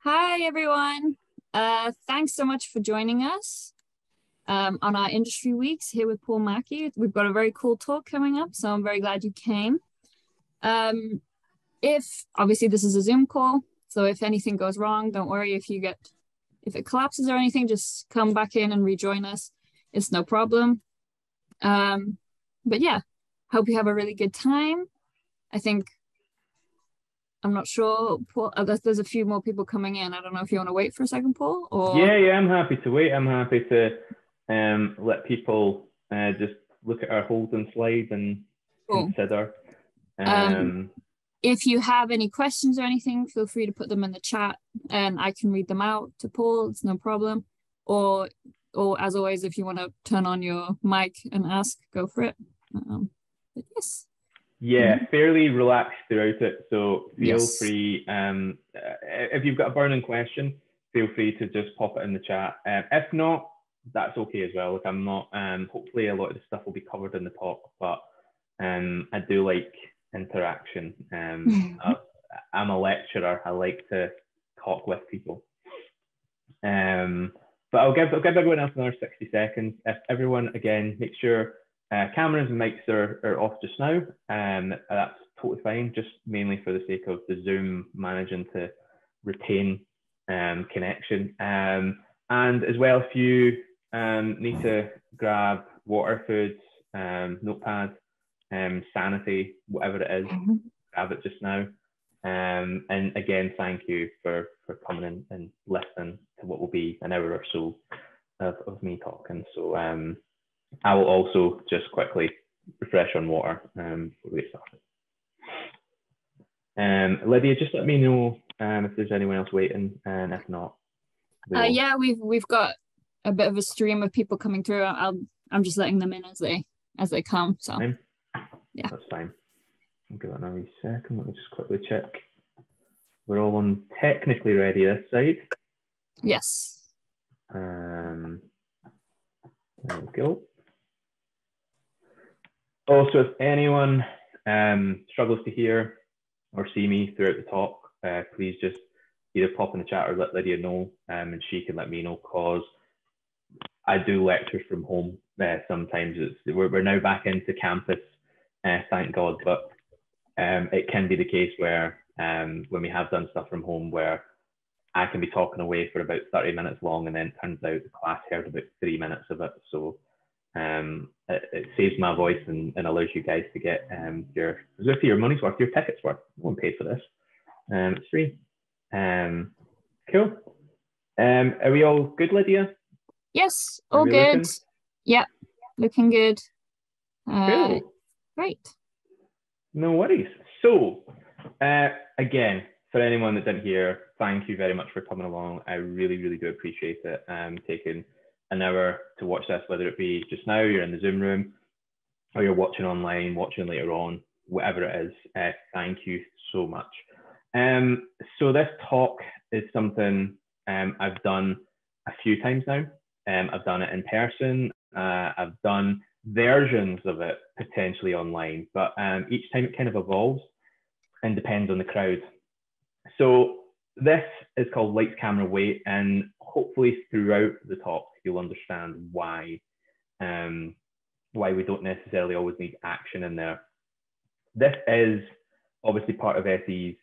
Hi, everyone. Thanks so much for joining us on our industry weeks here with Paul Mackie. We've got a very cool talk coming up, so I'm very glad you came. If obviously this is a Zoom call, so if anything goes wrong, don't worry. If it collapses or anything, just come back in and rejoin us. It's no problem. But yeah, hope you have a really good time. I think I'm not sure, Paul. There's a few more people coming in. I don't know if you want to wait for a second, Paul, or Yeah, I'm happy to wait. I'm happy to let people just look at our holding slide and cool. consider. Um, Um, if you have any questions or anything, feel free to put them in the chat and I can read them out to Paul. It's no problem. Or, or as always, if you want to turn on your mic and ask, go for it. But yes. yeah, fairly relaxed throughout it. So feel Yes. free, if you've got a burning question, feel free to just pop it in the chat. If not, that's okay as well. Like I'm not, hopefully a lot of the stuff will be covered in the talk, but I do like interaction. I'm a lecturer. I like to talk with people. But I'll give everyone else another 60 seconds. If everyone, again, make sure cameras and mics are off just now. That's totally fine, just mainly for the sake of the Zoom managing to retain connection. And as well, if you need to grab water, food, notepad, sanity, whatever it is, grab it just now. And again, thank you for coming in and listening to what will be an hour or so of me talking. So I will also just quickly refresh on water before we get started. Lydia, just let me know if there's anyone else waiting, and if not, Yeah, we've got a bit of a stream of people coming through. I'm just letting them in as they come. So yeah, that's fine. I'll give it another second. Let me just quickly check. We're all on technically ready this side. yes. There we go. Also, if anyone struggles to hear or see me throughout the talk, please just either pop in the chat or let Lydia know, and she can let me know, because I do lecture from home. Sometimes we're now back into campus, thank God, but it can be the case where when we have done stuff from home, where I can be talking away for about 30 minutes long, and then it turns out the class heard about 3 minutes of it. So it saves my voice and allows you guys to get your money's worth, your ticket's worth. No one paid for this. It's free. Cool. Are we all good, Lydia? Yes, all good. Looking? Yeah, looking good. Cool. Great. No worries. So, again, for anyone that didn't hear, thank you very much for coming along. I really, really do appreciate it. Taking an hour to watch this, whether it be just now, you're in the Zoom room, or you're watching online, watching later on, whatever it is, thank you so much. So this talk is something I've done a few times now. I've done it in person. I've done versions of it potentially online, but each time it kind of evolves and depends on the crowd. So this is called Lights, Camera, Wait, and hopefully throughout the talk you'll understand why we don't necessarily always need action in there. This is obviously part of SAE's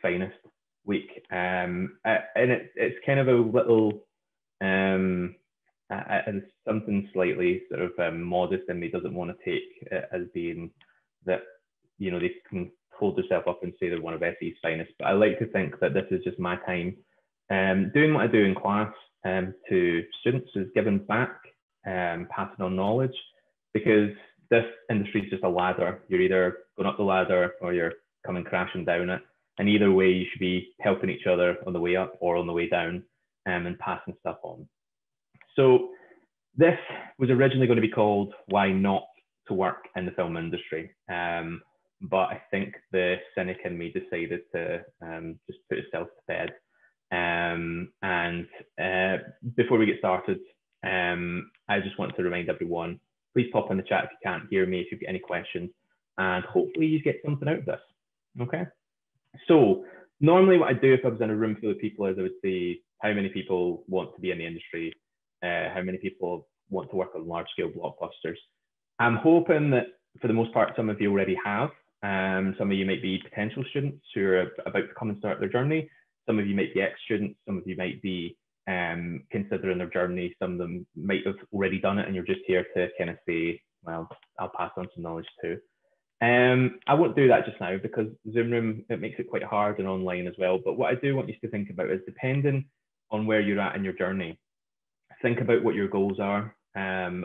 finest week, and it's kind of a little something slightly sort of modest in me doesn't want to take it as being that, you know, they can hold themselves up and say they're one of SAE's finest, but I like to think that this is just my time doing what I do in class to students, is giving back, passing on knowledge, because this industry is just a ladder. You're either going up the ladder or you're coming crashing down it, and either way you should be helping each other on the way up or on the way down, and passing stuff on. So this was originally going to be called Why Not to Work in the Film Industry, but I think the cynic in me decided to just put itself to bed. And before we get started, I just want to remind everyone, please pop in the chat if you can't hear me, if you've got any questions, and hopefully you get something out of this. Okay, so normally what I do if I was in a room full of people is I would say how many people want to be in the industry, how many people want to work on large scale blockbusters. I'm hoping that for the most part, some of you already have. Some of you might be potential students who are about to come and start their journey. Some of you might be ex-students. Some of you might be considering their journey. Some of them might have already done it and you're just here to kind of say, well, I'll pass on some knowledge too. I won't do that just now because Zoom Room, it makes it quite hard and online as well. But what I do want you to think about is depending on where you're at in your journey, think about what your goals are,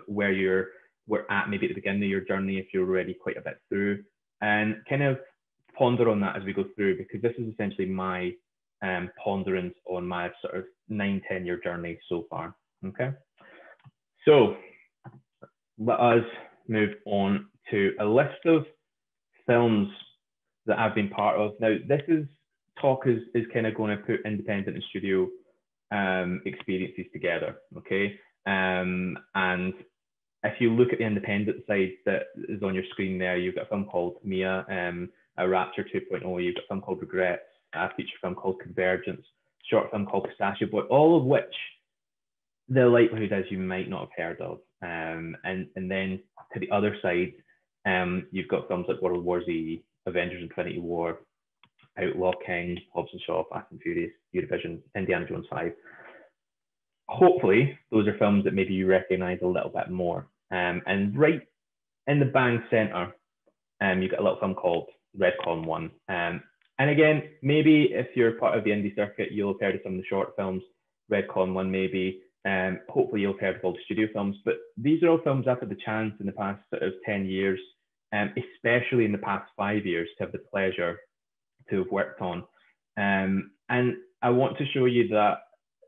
where we're at maybe at the beginning of your journey if you're already quite a bit through, and kind of ponder on that as we go through, because this is essentially my ponderance on my sort of 9-10 year journey so far. Okay, so let us move on to a list of films that I've been part of. Now, this talk is kind of going to put independent and studio experiences together, okay? And if you look at the independent side that is on your screen there, you've got a film called Mia, a Rapture 2.0, you've got a film called Regrets, a feature film called Convergence, short film called Pistachio Boy, all of which the likelihood is you might not have heard of. And then to the other side, you've got films like World War Z, Avengers: Infinity War, Outlaw King, Hobbs and Shaw, Fast and Furious, Eurovision, Indiana Jones 5. Hopefully, those are films that maybe you recognize a little bit more. And right in the bang center, you've got a little film called Redcon 1. And again, maybe if you're part of the indie circuit, you'll have heard of some of the short films, Redcon 1 maybe. Hopefully you'll have heard of all the studio films, but these are all films I've had the chance in the past sort of 10 years, especially in the past 5 years, to have the pleasure to have worked on. And I want to show you that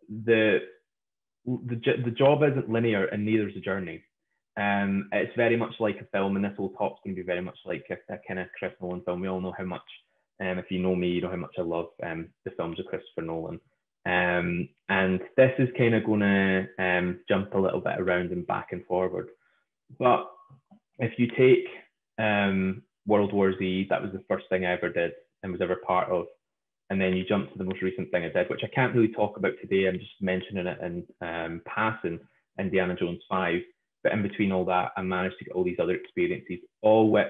the job isn't linear and neither is the journey. It's very much like a film, and this whole talk's going to be very much like a kind of Chris Nolan film. We all know how much, if you know me, you know how much I love the films of Christopher Nolan. And this is kind of going to jump a little bit around and back and forward. But if you take World War Z, that was the first thing I ever did and was ever part of. And then you jump to the most recent thing I did, which I can't really talk about today. I'm just mentioning it in passing, Indiana Jones 5. But in between all that, I managed to get all these other experiences, all which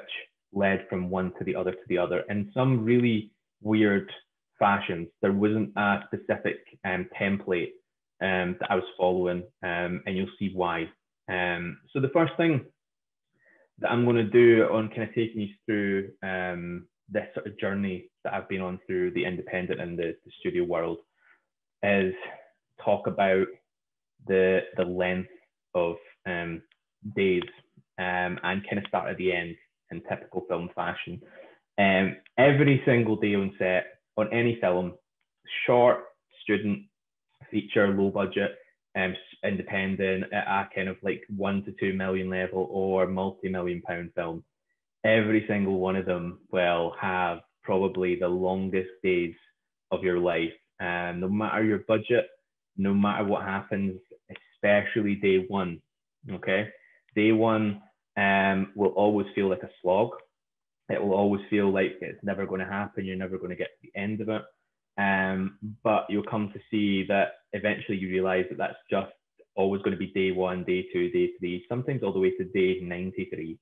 led from one to the other in some really weird fashions. There wasn't a specific template that I was following, and you'll see why. So the first thing that I'm going to do on kind of taking you through this sort of journey that I've been on through the independent and the studio world is talk about the length of days and kind of start at the end in typical film fashion. Every single day on set, on any film, short, student, feature, low budget, independent, at a kind of like 1 to 2 million level or multi-million pound film, every single one of them will have probably the longest days of your life. No matter your budget, no matter what happens, especially day one, okay? Day one will always feel like a slog. It will always feel like it's never going to happen. You're never going to get to the end of it. But you'll come to see that eventually you realize that that's just always going to be day one, day two, day three, sometimes all the way to day 93.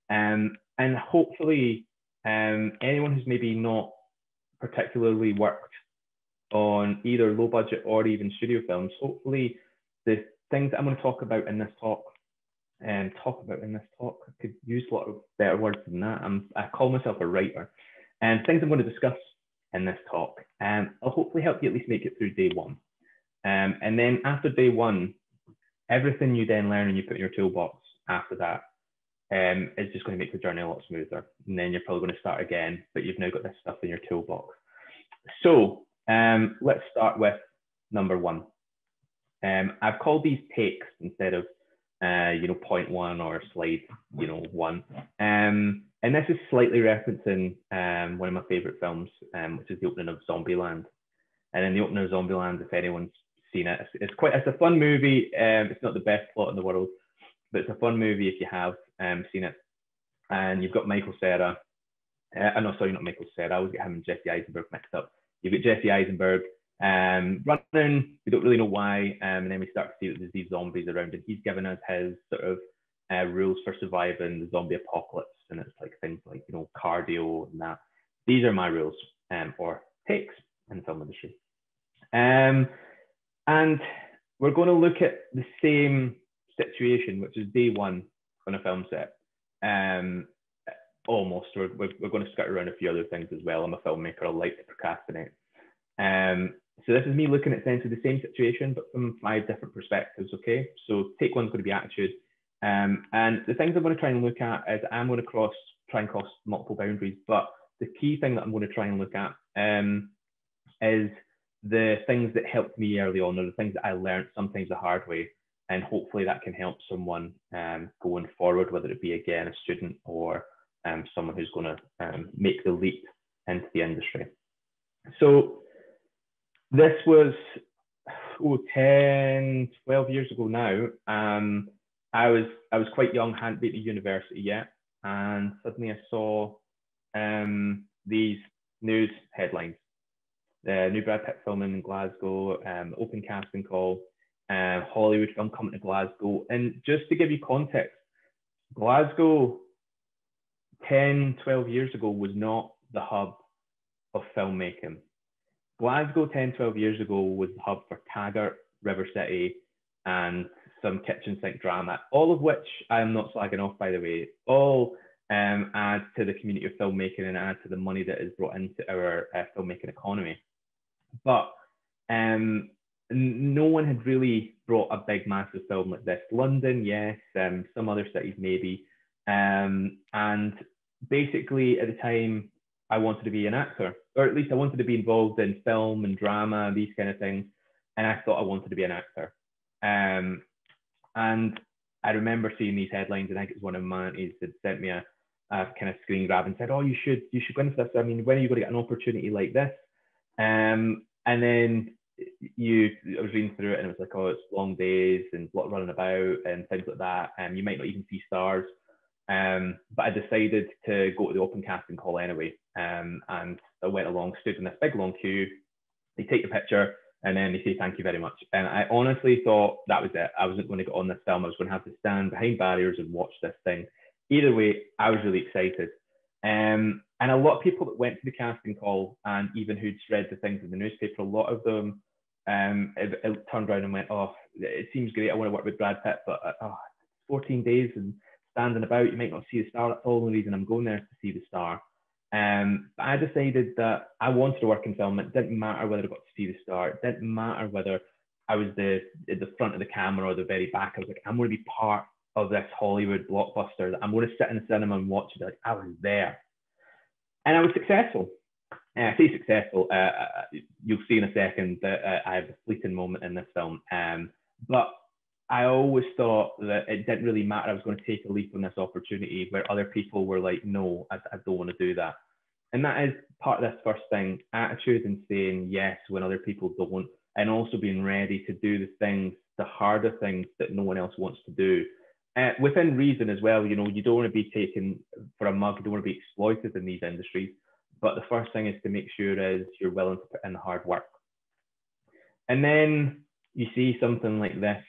And hopefully anyone who's maybe not particularly worked on either low budget or even studio films, hopefully the things that I'm going to talk about in this talk, I could use a lot of better words than that. I call myself a writer. And things I'm going to discuss in this talk, I'll hopefully help you at least make it through day one. And then after day one, everything you then learn and you put in your toolbox after that is just going to make the journey a lot smoother. And then you're probably going to start again, but you've now got this stuff in your toolbox. So let's start with number one. I've called these takes instead of point one or slide, one. And this is slightly referencing one of my favorite films, which is the opening of Zombieland. And in the opening of Zombieland, if anyone's seen it, it's a fun movie. It's not the best plot in the world, but it's a fun movie if you have seen it. And you've got Michael Cera. No, sorry, not Michael Cera. I always get him and Jesse Eisenberg mixed up. you've got Jesse Eisenberg running. We don't really know why, and then we start to see that there's these zombies around, and he's given us his sort of rules for surviving the zombie apocalypse, and it's like things like, you know, cardio and that. These are my rules, or takes in the film industry. And we're going to look at the same situation, which is day one on a film set. Almost. We're going to skirt around a few other things as well. I'm a filmmaker. I like to procrastinate. So this is me looking at essentially the same situation, but from 5 different perspectives, okay? So take one's going to be attitude. And the things I'm going to try and look at is I'm going to try and cross multiple boundaries, but the key thing that I'm going to try and look at is the things that helped me early on, or the things that I learned sometimes the hard way, and hopefully that can help someone going forward, whether it be, again, a student or someone who's going to make the leap into the industry. So this was 10, 12 years ago now. I was quite young, hadn't been to university yet, and suddenly I saw these news headlines. The new Brad Pitt filming in Glasgow, open casting call, Hollywood film coming to Glasgow. And just to give you context, Glasgow 10, 12 years ago was not the hub of filmmaking. Glasgow 10, 12 years ago was the hub for Taggart, River City, and some kitchen sink drama, all of which I am not slagging off, by the way, all add to the community of filmmaking and add to the money that is brought into our filmmaking economy. But no one had really brought a big, massive film like this. London, yes, some other cities maybe. And basically at the time, I wanted to be an actor, or at least I wanted to be involved in film and drama, these kind of things. And I thought I wanted to be an actor. And I remember seeing these headlines, and I think it's one of my aunties that sent me a kind of screen grab and said, "Oh, you should go into this. I mean, when are you going to get an opportunity like this?" And then I was reading through it, and it was like, "Oh, it's long days and a lot of running about and things like that. And you might not even see stars." But I decided to go to the open casting call anyway. And I went along, stood in this big long queue. They take the picture, and then they say, "Thank you very much." And I honestly thought that was it. I wasn't going to get on this film. I was going to have to stand behind barriers and watch this thing. Either way, I was really excited. And a lot of people that went to the casting call, and even who'd read the things in the newspaper, a lot of them it turned around and went, "Oh, it seems great. I want to work with Brad Pitt, but 14 days and standing about, you might not see the star. That's the only reason I'm going there, is to see the star." But I decided that I wanted to work in film. It didn't matter whether I got to see the star. It didn't matter whether I was at the front of the camera or the very back. I was like, I'm going to be part of this Hollywood blockbuster. That I'm going to sit in the cinema and watch it. Like, I was there. And I was successful. I say successful. You'll see in a second that I have a fleeting moment in this film. But I always thought that it didn't really matter. I was going to take a leap on this opportunity, where other people were like, "No, I don't want to do that." And that is part of this first thing, attitude, and saying yes when other people don't, and also being ready to do the things, the harder things that no one else wants to do. Within reason as well, you know, you don't want to be taken for a mug, you don't want to be exploited in these industries. But the first thing is to make sure is you're willing to put in the hard work. And then you see something like this.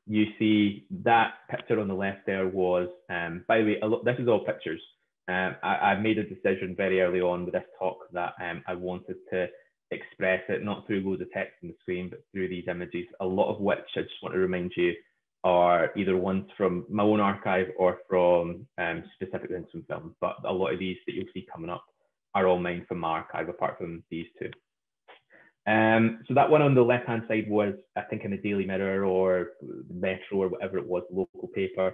You see that picture on the left there was, by the way, this is all pictures. I made a decision very early on with this talk that I wanted to express it not through loads of text on the screen, but through these images, a lot of which I just want to remind you are either ones from my own archive or from specific in some films. But a lot of these that you'll see coming up are all mine from my archive, apart from these two. So that one on the left-hand side was, I think, in the Daily Mirror or the Metro or whatever it was, the local paper.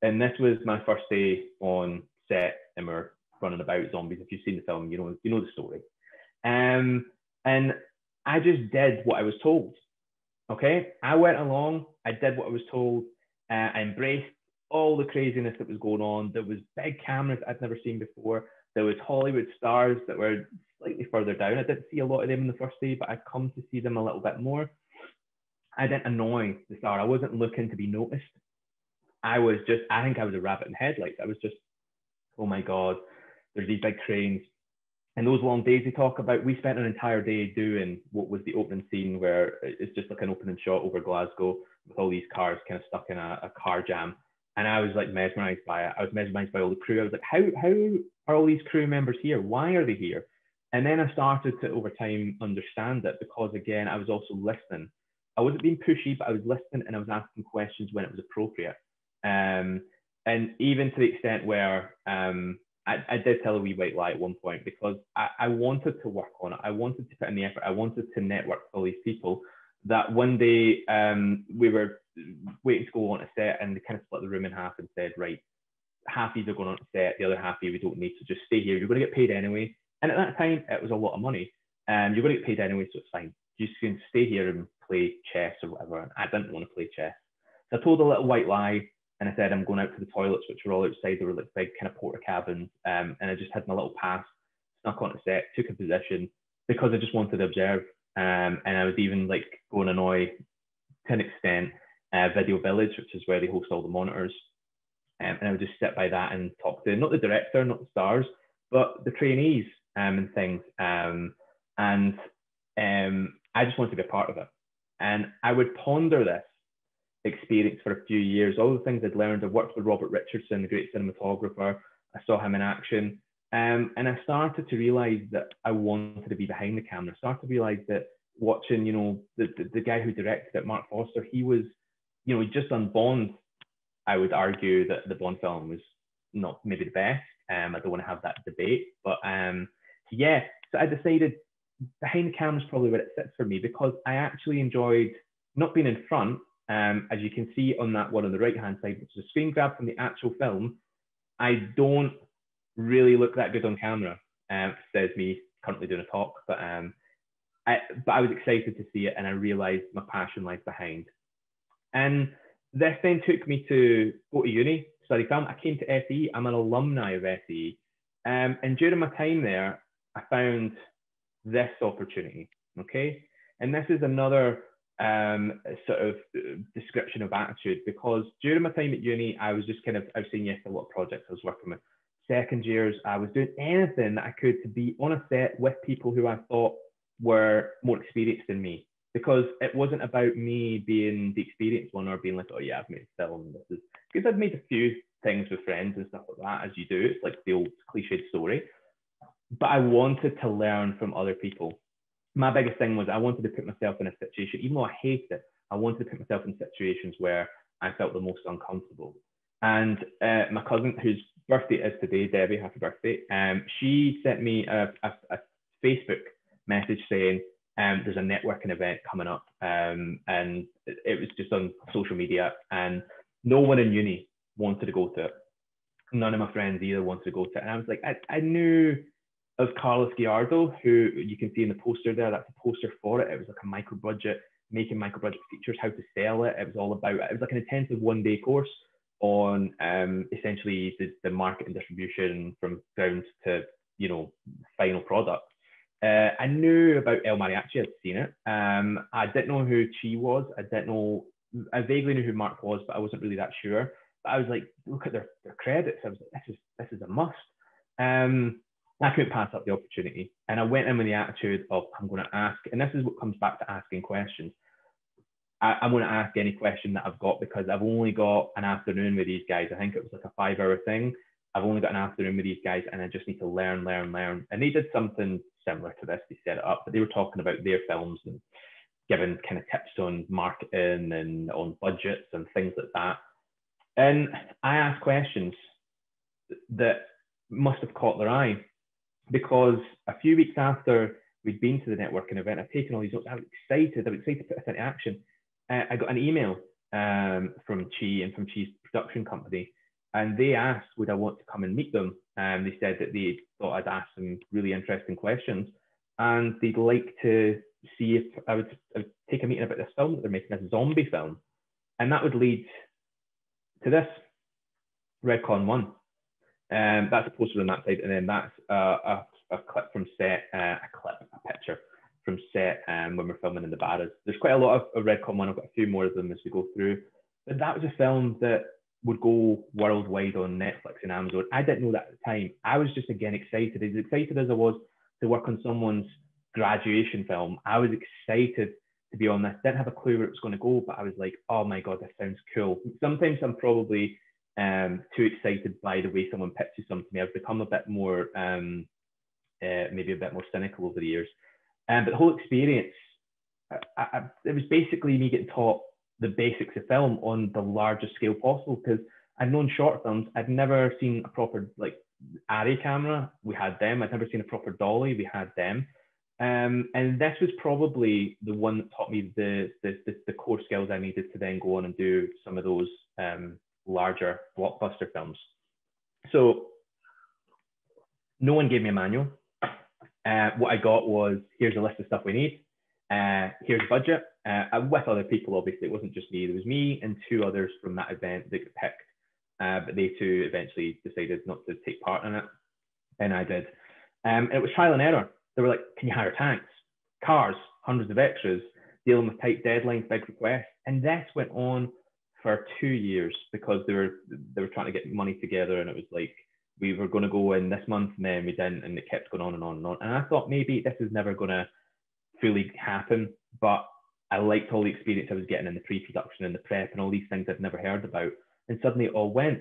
And this was my first day on set, and we're running about zombies. If you've seen the film, you know the story. And I just did what I was told. Okay, I went along, I did what I was told, I embraced all the craziness that was going on. There was big cameras I'd never seen before. There was Hollywood stars that were slightly further down. I didn't see a lot of them in the first day, but I'd come to see them a little bit more. I didn't annoy the star. I wasn't looking to be noticed. I think I was a rabbit in headlights. I was just, oh my God, there's these big cranes. And those long days they talk about, we spent an entire day doing what was the opening scene, where it's just like an opening shot over Glasgow with all these cars kind of stuck in a car jam. And I was like mesmerized by it. I was mesmerized by all the crew. I was like, how are all these crew members here? Why are they here? And then I started to, over time, understand it, because again, I was also listening. I wasn't being pushy, but I was listening and I was asking questions when it was appropriate. And even to the extent where I did tell a wee white lie at one point, because I wanted to work on it. I wanted to put in the effort. I wanted to network with all these people, that one day we were waiting to go on a set, and they kind of split the room in half and said, right, half of you are going on a set, the other half of you we don't need, to just stay here. You're going to get paid anyway. And at that time, it was a lot of money. You're going to get paid anyway, so it's fine. You just can stay here and play chess or whatever. And I didn't want to play chess. So I told a little white lie, and I said I'm going out to the toilets, which were all outside. They were like big kind of porta cabins. And I just had my little pass, snuck onto set, took a position, because I just wanted to observe. And I would even like go and annoy, to an extent, Video Village, which is where they host all the monitors. And I would just sit by that and talk to, not the director, not the stars, but the trainees and things. I just wanted to be a part of it. And I would ponder this experience for a few years, all the things I'd learned. I worked with Robert Richardson, the great cinematographer. I saw him in action. And I started to realize that I wanted to be behind the camera. I started to realize that watching, the guy who directed it, Mark Foster, he was, he'd just done Bond. I would argue that the Bond film was not maybe the best. I don't want to have that debate, but yeah. So I decided behind the camera is probably where it sits for me, because I actually enjoyed not being in front. As you can see on that one on the right-hand side, which is a screen grab from the actual film. I don't really look that good on camera. Says me currently doing a talk, but I was excited to see it, and I realized my passion lies behind. And this then took me to go to uni, study film. I came to SAE. I'm an alumni of SAE. And during my time there, I found this opportunity, okay? And this is another sort of description of attitude, because during my time at uni, I was just I was saying yes to a lot of projects I was working with. Second years, I was doing anything that I could to be on a set with people who I thought were more experienced than me, because it wasn't about me being the experienced one or being like, oh yeah, I've made a film. This is because I've made a few things with friends and stuff like that, as you do. It's like the old cliched story. But I wanted to learn from other people. My biggest thing was I wanted to put myself in a situation, even though I hate it, I wanted to put myself in situations where I felt the most uncomfortable. And my cousin, whose birthday is today, Debbie, happy birthday, she sent me a Facebook message saying, there's a networking event coming up. And it was just on social media, and no one in uni wanted to go to it. None of my friends either wanted to go to it. And I was like, I knew of Carlos Gallardo, who you can see in the poster there. That's a poster for it. It was like a micro budget, making micro budget features, how to sell it. It was all about, it was like an intensive one-day course on essentially the market and distribution from ground to, final product. I knew about El Mariachi. I'd seen it. I didn't know who Chi was. I vaguely knew who Mark was, but I wasn't really that sure. But I was like, look at their credits. I was like, this is a must. I couldn't pass up the opportunity. And I went in with the attitude of, I'm going to ask, and this is what comes back to asking questions. I'm going to ask any question that I've got, because I've only got an afternoon with these guys. I think it was like a 5-hour thing. I've only got an afternoon with these guys, and I just need to learn. And they did something similar to this. They set it up, but they were talking about their films and giving kind of tips on marketing and on budgets and things like that. And I asked questions that must have caught their eye, because a few weeks after we'd been to the networking event, I'd taken all these notes. I was excited to put this into action. I got an email from Chi and from Chi's production company, and they asked, would I want to come and meet them? And they said that they thought I'd asked some really interesting questions, and they'd like to see if I would take a meeting about this film that they're making, a zombie film. And that would lead to this, Redcon 1. That's a poster on that side, and then that's a clip from set, a picture from set when we're filming in the Barras. There's quite a lot of Redcon 1. I've got a few more of them as we go through. But that was a film that would go worldwide on Netflix and Amazon. I didn't know that at the time. I was just, again, excited. As excited as I was to work on someone's graduation film. I was excited to be on this. Didn't have a clue where it was going to go, but I was like, oh my God, this sounds cool. Sometimes I'm probably too excited by the way someone pitches something to me. I've become a bit more, maybe a bit more cynical over the years. But the whole experience, it was basically me getting taught the basics of film on the largest scale possible, because I'd known short films. I'd never seen a proper like ARRI camera. We had them. I'd never seen a proper dolly. We had them. And this was probably the one that taught me the core skills I needed to then go on and do some of those larger blockbuster films. So no one gave me a manual. What I got was, here's a list of stuff we need. Here's the budget. With other people, obviously. It wasn't just me. There was me and 2 others from that event that got picked. But they too eventually decided not to take part in it. And I did. And it was trial and error. They were like, can you hire tanks, cars, hundreds of extras, dealing with tight deadlines, big requests. And this went on for 2 years, because they were trying to get money together. And it was like, we were going to go in this month, and then we didn't, and it kept going on and on and on. And I thought maybe this is never going to fully happen, but I liked all the experience I was getting in the pre-production and the prep and all these things I'd never heard about. And suddenly it all went.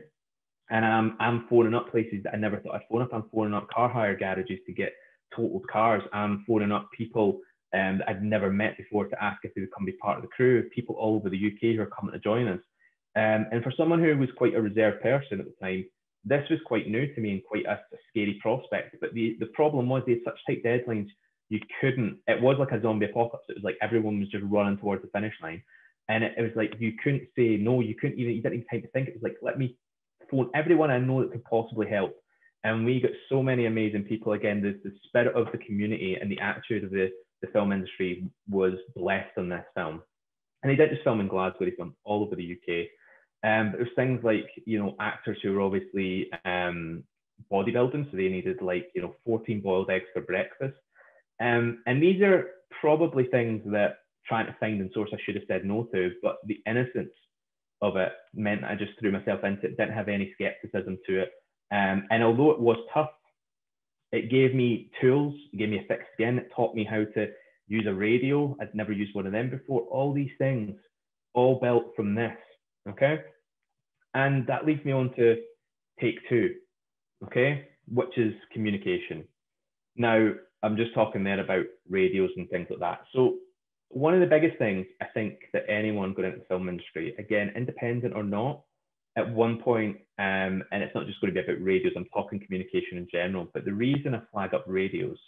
And I'm phoning up places that I never thought I'd phone up. I'm phoning up car hire garages to get totaled cars. I'm phoning up people that I'd never met before to ask if they would come be part of the crew. People all over the UK who are coming to join us. And for someone who was quite a reserved person at the time, this was quite new to me and quite a scary prospect. But the problem was they had such tight deadlines, you couldn't, it was like a zombie apocalypse. It was like everyone was just running towards the finish line. And it was like, you couldn't say no, you didn't even have time to think. It was like, let me phone everyone I know that could possibly help. And we got so many amazing people. Again, the spirit of the community and the attitude of the film industry was blessed on this film. And they didn't just film in Glasgow, they filmed all over the UK. But there's things like, actors who were obviously bodybuilding, so they needed like, 14 boiled eggs for breakfast. And these are probably things that trying to find and source I should have said no to, but the innocence of it meant that I just threw myself into it, didn't have any skepticism to it. And although it was tough, it gave me tools, it gave me a thick skin, it taught me how to use a radio. I'd never used one of them before. All these things, all built from this, okay? And that leads me on to take 2, okay? Which is communication. Now, I'm just talking there about radios and things like that. So one of the biggest things I think that anyone going into the film industry, again, independent or not, at one point, and it's not just going to be about radios, I'm talking communication in general, but the reason I flag up radios,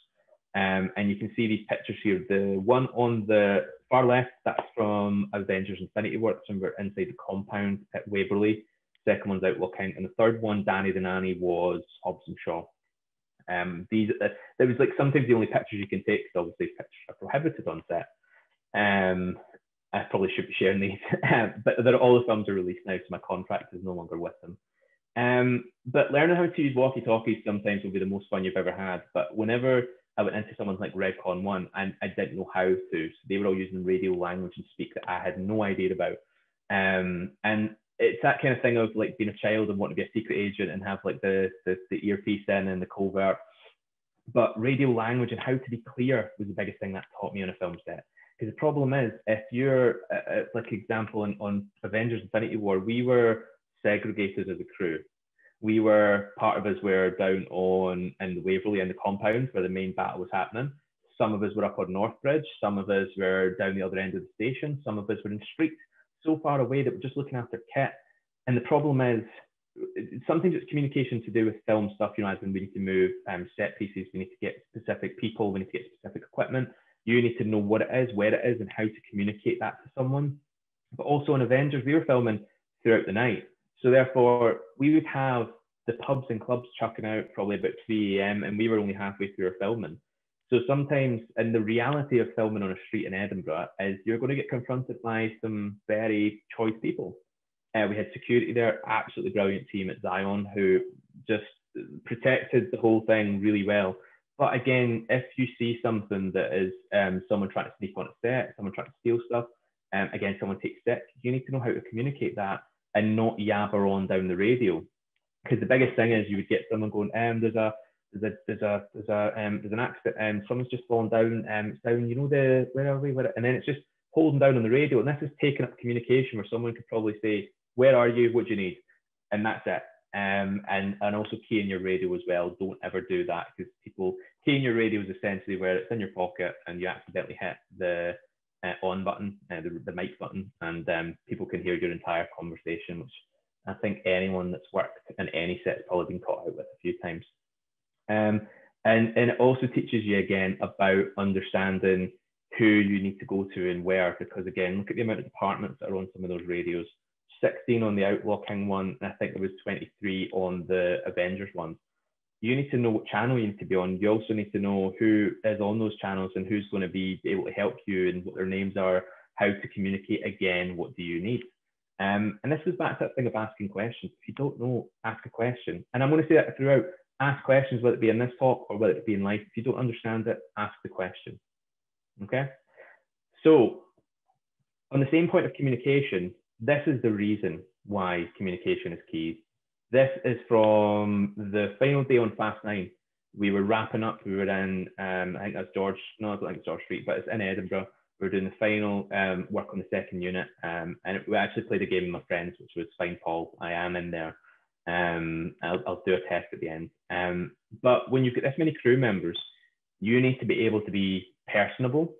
and you can see these pictures here, the one on the far left, that's from Avengers Infinity War, and we're inside the compound at Waverley. Second one's Outlook Count, and the third one, Danny the Nanny, was Hobson Shaw. There was like sometimes the only pictures you can take, because obviously pictures are prohibited on set. I probably should be sharing these, but all the films are released now, so my contract is no longer with them. But learning how to use walkie-talkies sometimes will be the most fun you've ever had. But whenever I went into someone like Redcon 1, I didn't know how to. So they were all using radio language and speak that I had no idea about. And it's that kind of thing of like being a child and wanting to be a secret agent and have like the earpiece in and the covert. But radio language and how to be clear was the biggest thing that taught me on a film set. Because the problem is, if you're, like example on Avengers Infinity War, we were segregated as a crew. We were, part of us were down in Waverley in the compound where the main battle was happening. Some of us were up on Northbridge. Some of us were down the other end of the station. Some of us were in streets so far away that we're just looking after kit. And the problem is, sometimes it's communication to do with film stuff, as in we need to move set pieces, we need to get specific people, we need to get specific equipment. You need to know what it is, where it is, and how to communicate that to someone. But also in Avengers, we were filming throughout the night. So therefore, we would have the pubs and clubs chucking out probably about 3 a.m. and we were only halfway through our filming. So sometimes, and the reality of filming on a street in Edinburgh is you're going to get confronted by some very choice people. We had security there, absolutely brilliant team at Zion who just protected the whole thing really well. But again, if you see something that is someone trying to sneak on a set, someone trying to steal stuff, again, someone takes sick, you need to know how to communicate that and not yabber on down the radio. Because the biggest thing is you would get someone going, there's there's an accident, someone's just fallen down, it's down, you know, where are we? And then it's just holding down on the radio, and this is taking up communication where someone could probably say, where are you? What do you need? And that's it. And also keying your radio as well. Don't ever do that, because keying your radio is essentially where it's in your pocket and you accidentally hit the on button, the mic button, and people can hear your entire conversation, which I think anyone that's worked in any set has probably been caught out with a few times. And it also teaches you again about understanding who you need to go to and where, because again, look at the amount of departments that are on some of those radios. 16 on the Outlaw King one, and I think there was 23 on the Avengers one. You need to know what channel you need to be on. You also need to know who is on those channels and who's going to be able to help you and what their names are, how to communicate. Again, what do you need? And this is back to that thing of asking questions. If you don't know, ask a question. And I'm going to say that throughout. Ask questions, whether it be in this talk or whether it be in life. If you don't understand it, ask the question. Okay? So on the same point of communication, this is the reason why communication is key. This is from the final day on Fast 9. We were wrapping up. We were in, I think that's George, no, I don't think it's George Street, but it's in Edinburgh. We were doing the final work on the second unit. And we actually played a game with my friends, which was Fine Paul. I am in there. I'll do a test at the end. But when you've got this many crew members, you need to be able to be personable,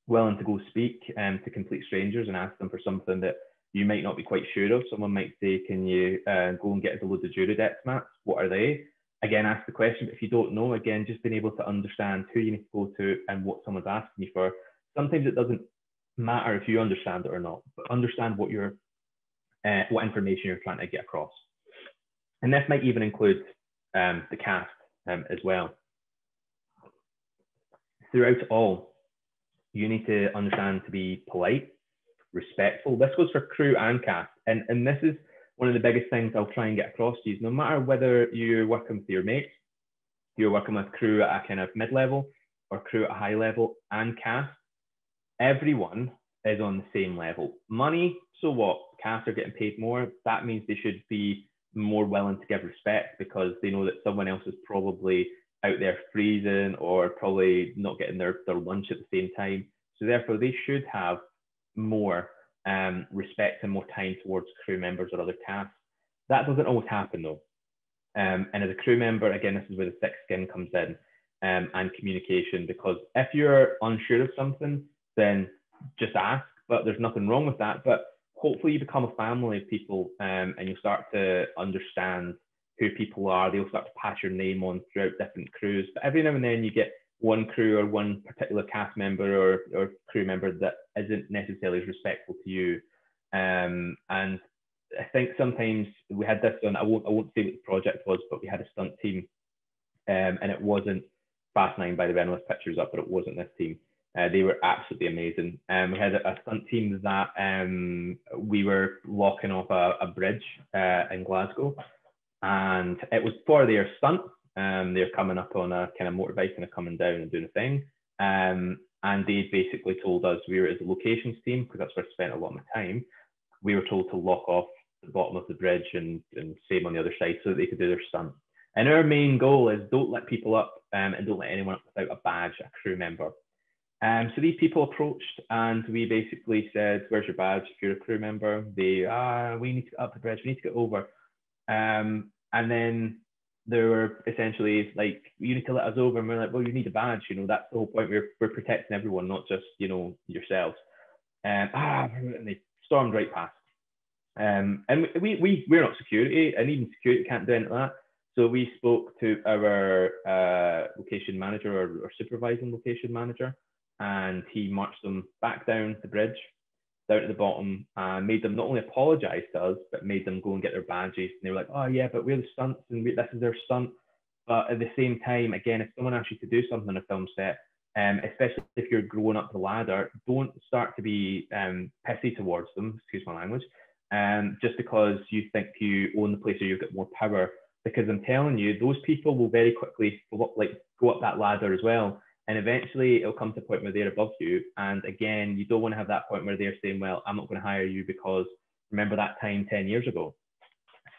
willing to go speak to complete strangers and ask them for something that you might not be quite sure of. Someone might say, can you go and get a load of Duradex mats? What are they? Again, ask the question. But if you don't know, again, just being able to understand who you need to go to and what someone's asking you for. Sometimes it doesn't matter if you understand it or not, but understand what information you're trying to get across. And this might even include the cast as well. Throughout it all, you need to understand to be polite, respectful. This goes for crew and cast. And this is one of the biggest things I'll try and get across to you. No matter whether you're working with your mates, you're working with crew at a kind of mid-level or crew at a high level, and cast, everyone is on the same level. Money, so what? Cast are getting paid more. That means they should be more willing to give respect, because they know that someone else is probably out there freezing or probably not getting their lunch at the same time. So therefore they should have more respect and more time towards crew members or other casts. That doesn't always happen though. And as a crew member, again, this is where the thick skin comes in, and communication, because if you're unsure of something, then just ask, but there's nothing wrong with that. But hopefully you become a family of people, and you'll start to understand who people are. They'll start to pass your name on throughout different crews. But every now and then you get one crew or one particular cast member or crew member that isn't necessarily as respectful to you. And I think sometimes we had this on, I won't say what the project was, but we had a stunt team, and it wasn't Fast 9, by the way. I know there's pictures up, but it wasn't this team. They were absolutely amazing. We had a stunt team that we were locking off a bridge in Glasgow, and it was for their stunt. They're coming up on a kind of motorbike and coming down and doing a thing. And they basically told us, we were as a locations team, because that's where I spent a lot of my time, we were told to lock off the bottom of the bridge and same on the other side so that they could do their stunt. And our main goal is don't let people up, and don't let anyone up without a badge, a crew member. So these people approached and we basically said, where's your badge if you're a crew member? They, we need to get up the bridge, we need to get over. And then they were essentially like, you need to let us over. And we're like, well, you need a badge. You know, that's the whole point. We're protecting everyone, not just, you know, yourselves. And they stormed right past. And we're not security, and even security can't do anything like that. So we spoke to our location manager or supervising location manager, and he marched them back down the bridge, down to the bottom, and made them not only apologize to us, but made them go and get their badges. And they were like, oh yeah, but we're the stunts and this is their stunt. But at the same time, again, if someone asks you to do something on a film set, especially if you're growing up the ladder, don't start to be pissy towards them, excuse my language, just because you think you own the place or you've got more power. Because I'm telling you, those people will very quickly go up that ladder as well. And eventually it'll come to a point where they're above you. And again, you don't want to have that point where they're saying, well, I'm not going to hire you because remember that time 10 years ago.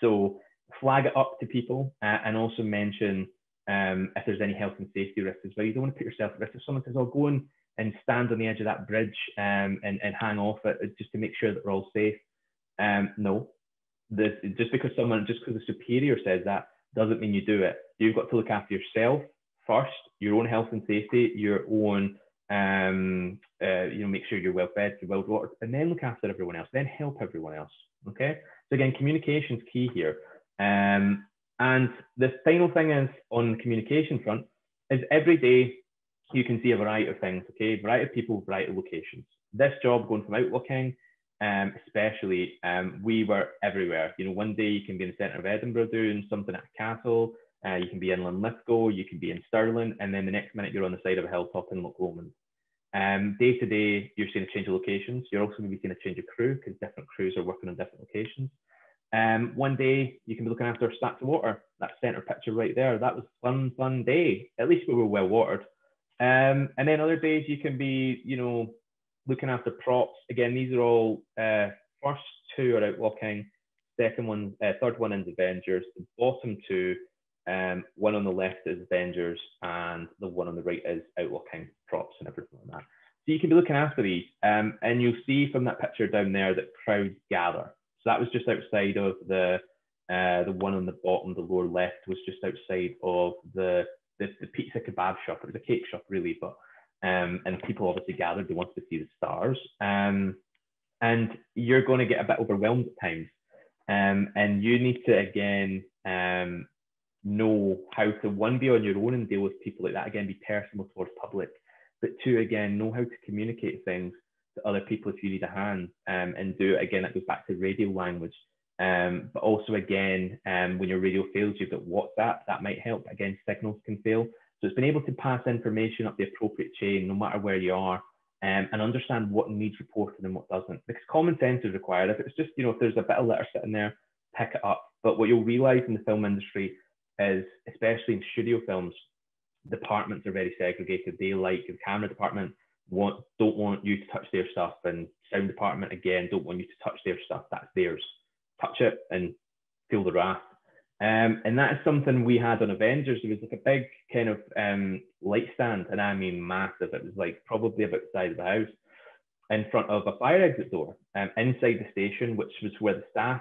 So flag it up to people, and also mention if there's any health and safety risks as well. You don't want to put yourself at risk. If someone says, "Oh, go and stand on the edge of that bridge and hang off it just to make sure that we're all safe," no. Just because the superior says that doesn't mean you do it. You've got to look after yourself first, your own health and safety, your own, make sure you're well fed, you're well watered, and then look after everyone else, then help everyone else. Okay. So again, communication is key here. And the final thing is on the communication front is every day you can see a variety of things. Okay. Variety of people, variety of locations. This job going from outlooking, especially, we were everywhere. One day you can be in the centre of Edinburgh doing something at a castle, you can be in Linlithgow, you can be in Stirling, and then the next minute you're on the side of a hilltop in Loch Lomond. Day to day, you're seeing a change of locations. You're also going to be seeing a change of crew because different crews are working on different locations. One day you can be looking after stacks of water. That centre picture right there, that was a fun day. At least we were well watered. And then other days you can be, looking after props. Again, these are all first two are outlooking, third one is Avengers. The bottom two, one on the left is Avengers, and the one on the right is outlooking, props and everything like that. So you can be looking after these, and you'll see from that picture down there that crowds gather. So that was just outside of the one on the bottom, the lower left was just outside of the pizza kebab shop. It was a cake shop really, but and people obviously gathered, they wanted to see the stars. And you're going to get a bit overwhelmed at times. And you need to, again, know how to, one, be on your own and deal with people like that. Again, be personal towards public. But two, again, know how to communicate things to other people if you need a hand, and do it. Again, that goes back to radio language. But also, again, when your radio fails, you've got WhatsApp, that might help. Again, signals can fail. So it's been able to pass information up the appropriate chain, no matter where you are, and understand what needs reported and what doesn't. Because common sense is required. If it's just, if there's a bit of litter sitting there, pick it up. But what you'll realize in the film industry is, especially in studio films, departments are very segregated. They like, the camera department don't want you to touch their stuff, and sound department, again, don't want you to touch their stuff. That's theirs. Touch it and feel the wrath. And that is something we had on Avengers. There was like a big kind of light stand, and I mean massive. It was like probably about the size of the house, in front of a fire exit door, inside the station, which was where the staff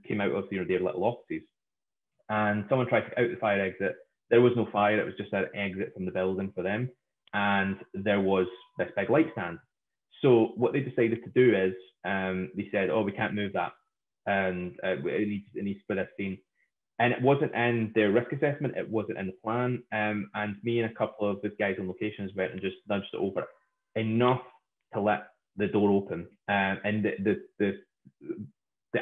came out of their little offices. And someone tried to get out the fire exit. There was no fire. It was just an exit from the building for them. And there was this big light stand. So what they decided to do is they said, "Oh, we can't move that, and it needs for this scene." And it wasn't in their risk assessment. It wasn't in the plan. And me and a couple of the guys on locations went and just nudged it over enough to let the door open. And the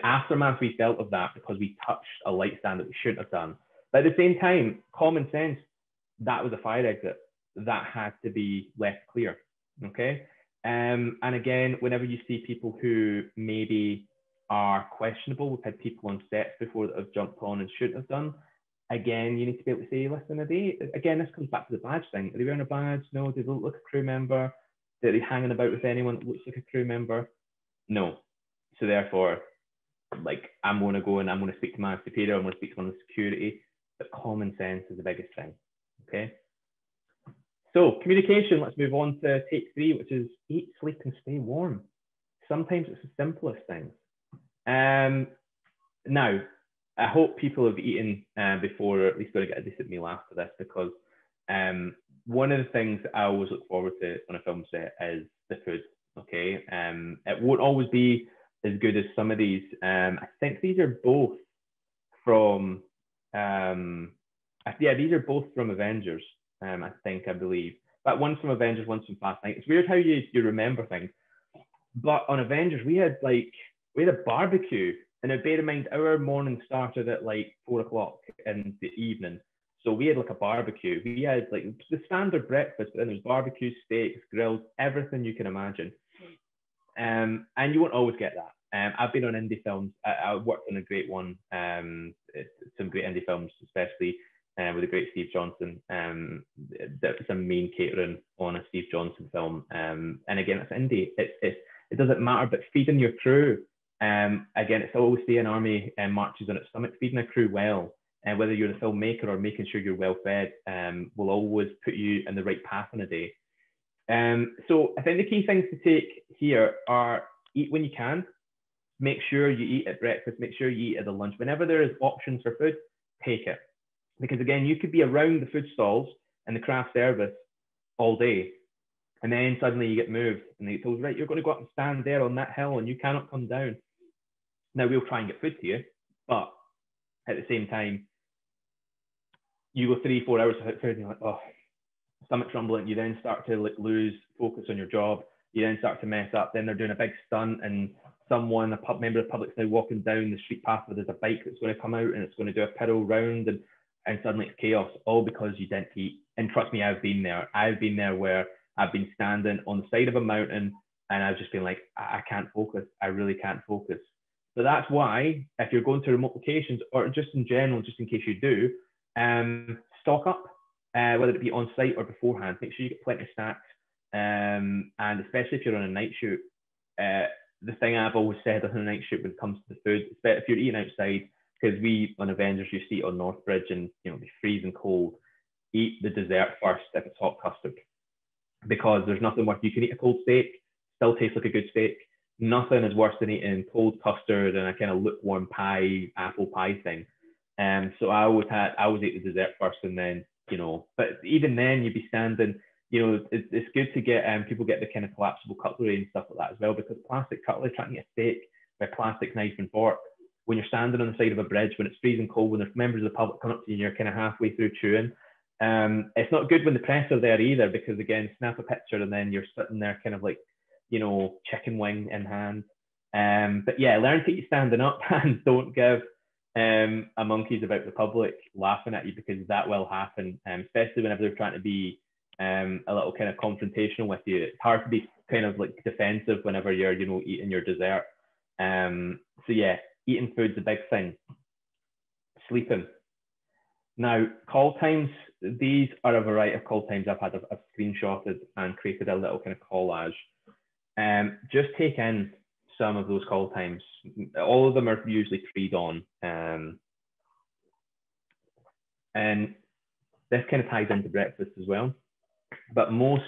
aftermath we felt of that, because we touched a light stand that we shouldn't have done. But at the same time, common sense, that was a fire exit. That had to be left clear. Okay. And again, whenever you see people who maybe are questionable, we've had people on sets before that have jumped on and shouldn't have done. Again, you need to be able to say, listen, again, this comes back to the badge thing. Are they wearing a badge? No. Do they look like a crew member? Are they hanging about with anyone that looks like a crew member? No. So therefore, like, I'm going to go and I'm going to speak to my superior, I'm going to speak to one of the security, but common sense is the biggest thing. Okay. So communication, let's move on to take 3, which is eat, sleep, and stay warm. Sometimes it's the simplest things. Now, I hope people have eaten before, or at least going to get a decent meal after this, because one of the things I always look forward to on a film set is the food. Okay, it won't always be as good as some of these. I think these are both from, these are both from Avengers. I believe. But one's from Avengers, one's from Fast 9. It's weird how you remember things. But on Avengers, we had a barbecue, and bear in mind, our morning started at like 4 o'clock in the evening. So we had like a barbecue. We had like the standard breakfast, but then there's barbecue, steaks, grills, everything you can imagine. And you won't always get that. I've been on indie films. I worked on a great one, some great indie films, especially with the great Steve Johnson. That's a main catering on a Steve Johnson film. And again, it's indie. It doesn't matter, but feeding your crew. Again, it's always say an army marches on its stomach. Feeding a crew well and whether you're the filmmaker or making sure you're well fed, will always put you in the right path in a day. So I think the key things to take here are eat when you can. Make sure you eat at breakfast. Make sure you eat at the lunch. Whenever there is options for food, take it. Because again, you could be around the food stalls and the craft service all day, and then suddenly you get moved and they told, right, you're going to go up and stand there on that hill and you cannot come down. Now we'll try and get food to you, but at the same time, you go 3-4 hours without food and you're like, oh, stomach's rumbling. You then start to like lose focus on your job. You then start to mess up. Then they're doing a big stunt and someone, a member of the public's now walking down the street path where there's a bike that's going to come out and it's going to do a pedal round, and suddenly it's chaos, all because you didn't eat. And trust me, I've been there. I've been there where I've been standing on the side of a mountain and I've just been like, I can't focus. I really can't focus. So that's why if you're going to remote locations, or just in general, just in case you do, stock up, whether it be on site or beforehand. Make sure you get plenty of snacks. And especially if you're on a night shoot, the thing I've always said on a night shoot when it comes to the food, if you're eating outside, because we on Avengers used to eat on Northbridge and be freezing cold, eat the dessert first if it's hot custard, because there's nothing worse. You can eat a cold steak, still tastes like a good steak. Nothing is worse than eating cold custard and a kind of lukewarm pie, apple pie thing. So I always ate the dessert first, and then but even then you'd be standing. It's good to get people get the kind of collapsible cutlery and stuff like that as well, because plastic cutlery, trying to get a steak with a plastic knife and fork when you're standing on the side of a bridge, when it's freezing cold, when there's members of the public coming up to you and you're kind of halfway through chewing. It's not good when the press are there either, because again, snap a picture and then you're sitting there kind of like, chicken wing in hand. But yeah, learn to eat standing up and don't give a monkeys about the public laughing at you, because that will happen, especially whenever they're trying to be a little kind of confrontational with you. It's hard to be kind of like defensive whenever you're, eating your dessert. So yeah, eating food's a big thing. Sleeping. Now, call times, these are a variety of call times I've screenshotted and created a little kind of collage. Just take in some of those call times. All of them are usually pre-dawn. And this kind of ties into breakfast as well. But most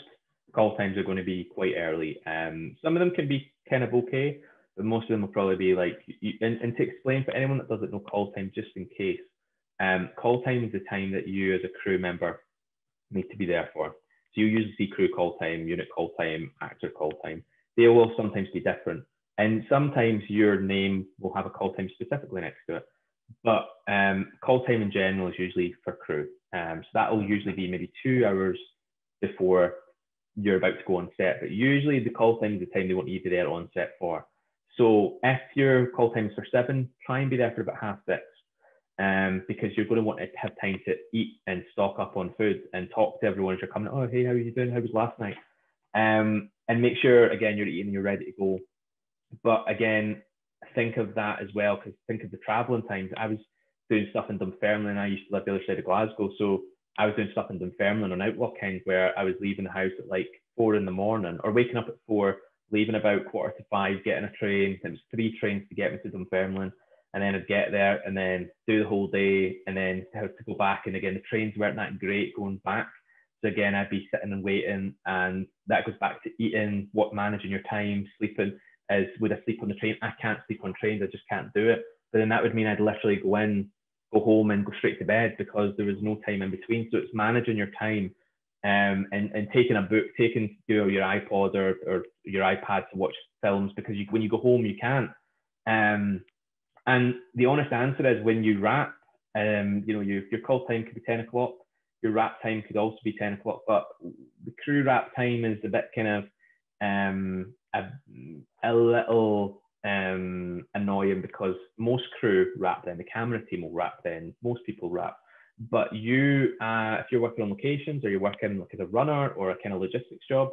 call times are going to be quite early. Some of them can be kind of okay, but most of them will probably be like, and to explain for anyone that doesn't know call time, just in case, call time is the time that you as a crew member need to be there for. So you usually see crew call time, unit call time, actor call time. They will sometimes be different. And sometimes your name will have a call time specifically next to it. But call time in general is usually for crew. So that will usually be maybe 2 hours before you're about to go on set. But usually the call time is the time they want you to be there on set for. So if your call time is for 7, try and be there for about 6:30, because you're going to want to have time to eat and stock up on food and talk to everyone as you're coming. Oh, hey, how are you doing? How was last night? And make sure, again, you're eating and you're ready to go. But again, think of that as well, because think of the traveling times. I was doing stuff in Dunfermline. I used to live the other side of Glasgow. So I was doing stuff in Dunfermline on outlook kind, where I was leaving the house at like 4 in the morning, or waking up at 4, leaving about 4:45, getting a train. It was 3 trains to get me to Dunfermline. And then I'd get there and then do the whole day and then have to go back. And again, the trains weren't that great going back. So again, I'd be sitting and waiting, and that goes back to eating, managing your time, sleeping. Would I sleep on the train? I can't sleep on trains. I just can't do it. But then that would mean I'd literally go home and go straight to bed, because there was no time in between. So it's managing your time, and taking a book, taking your iPod or your iPad to watch films, because when you go home, you can't. And the honest answer is, when you wrap, your call time could be 10 o'clock. Your wrap time could also be 10 o'clock, but the crew wrap time is a bit kind of a little annoying, because most crew wrap then, the camera team will wrap then, most people wrap. But you, if you're working on locations, or you're working like as a runner or a kind of logistics job,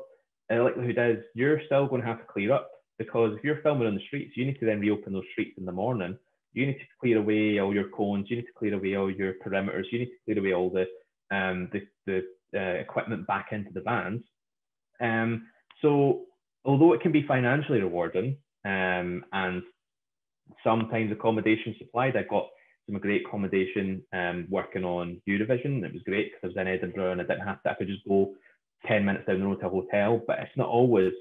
the likelihood is you're still going to have to clear up, because if you're filming on the streets, you need to then reopen those streets in the morning. You need to clear away all your cones. You need to clear away all your perimeters. You need to clear away all the equipment back into the vans. So although it can be financially rewarding, and sometimes accommodation supplied, I've got some great accommodation working on Eurovision. It was great because I was in Edinburgh and I didn't have to, I could just go 10 minutes down the road to a hotel, but it's not always.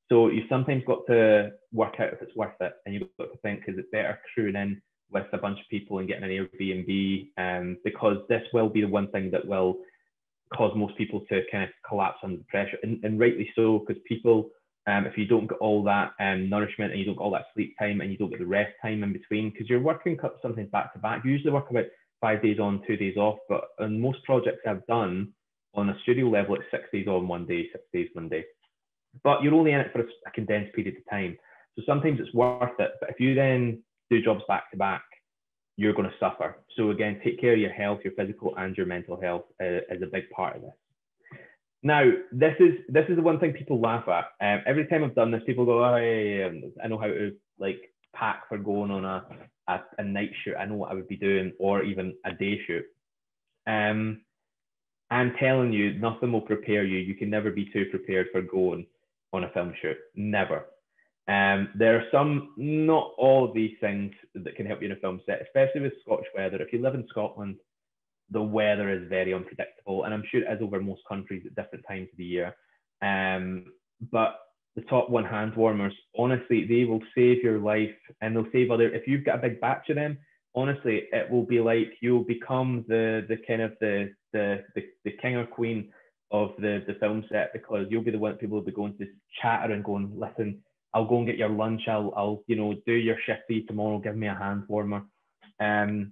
So you sometimes got to work out if it's worth it, and you've got to think, is it better crewing in with a bunch of people and getting an Airbnb? Because this will be the one thing that will cause most people to kind of collapse under the pressure, and rightly so, because people, if you don't get all that nourishment and you don't get all that sleep time and you don't get the rest time in between, because you're working something back to back. You usually work about 5 days on, 2 days off, but on most projects I've done on a studio level, it's 6 days on, 1 day, 6 days, 1 day. But you're only in it for a condensed period of time. So sometimes it's worth it. But if you then do jobs back to back, you're going to suffer. So again, take care of your health, your physical and your mental health is a big part of this. Now, this is the one thing people laugh at. Every time I've done this, people go, oh, yeah, I know how to like pack for going on a night shoot. I know what I would be doing, or even a day shoot. I'm telling you, nothing will prepare you. You can never be too prepared for going on a film shoot. Never. There are some, not all of these things that can help you in a film set, especially with Scottish weather. If you live in Scotland, the weather is very unpredictable, and I'm sure it is over most countries at different times of the year. But the top one hand warmers, honestly, they will save your life, and they'll save other. If you've got a big batch of them, honestly, it will be like you'll become the kind of the king or queen of the film set, because you'll be the one that people will be going to chatter and going, listen, I'll go and get your lunch. I'll do your shifty tomorrow. Give me a hand warmer. And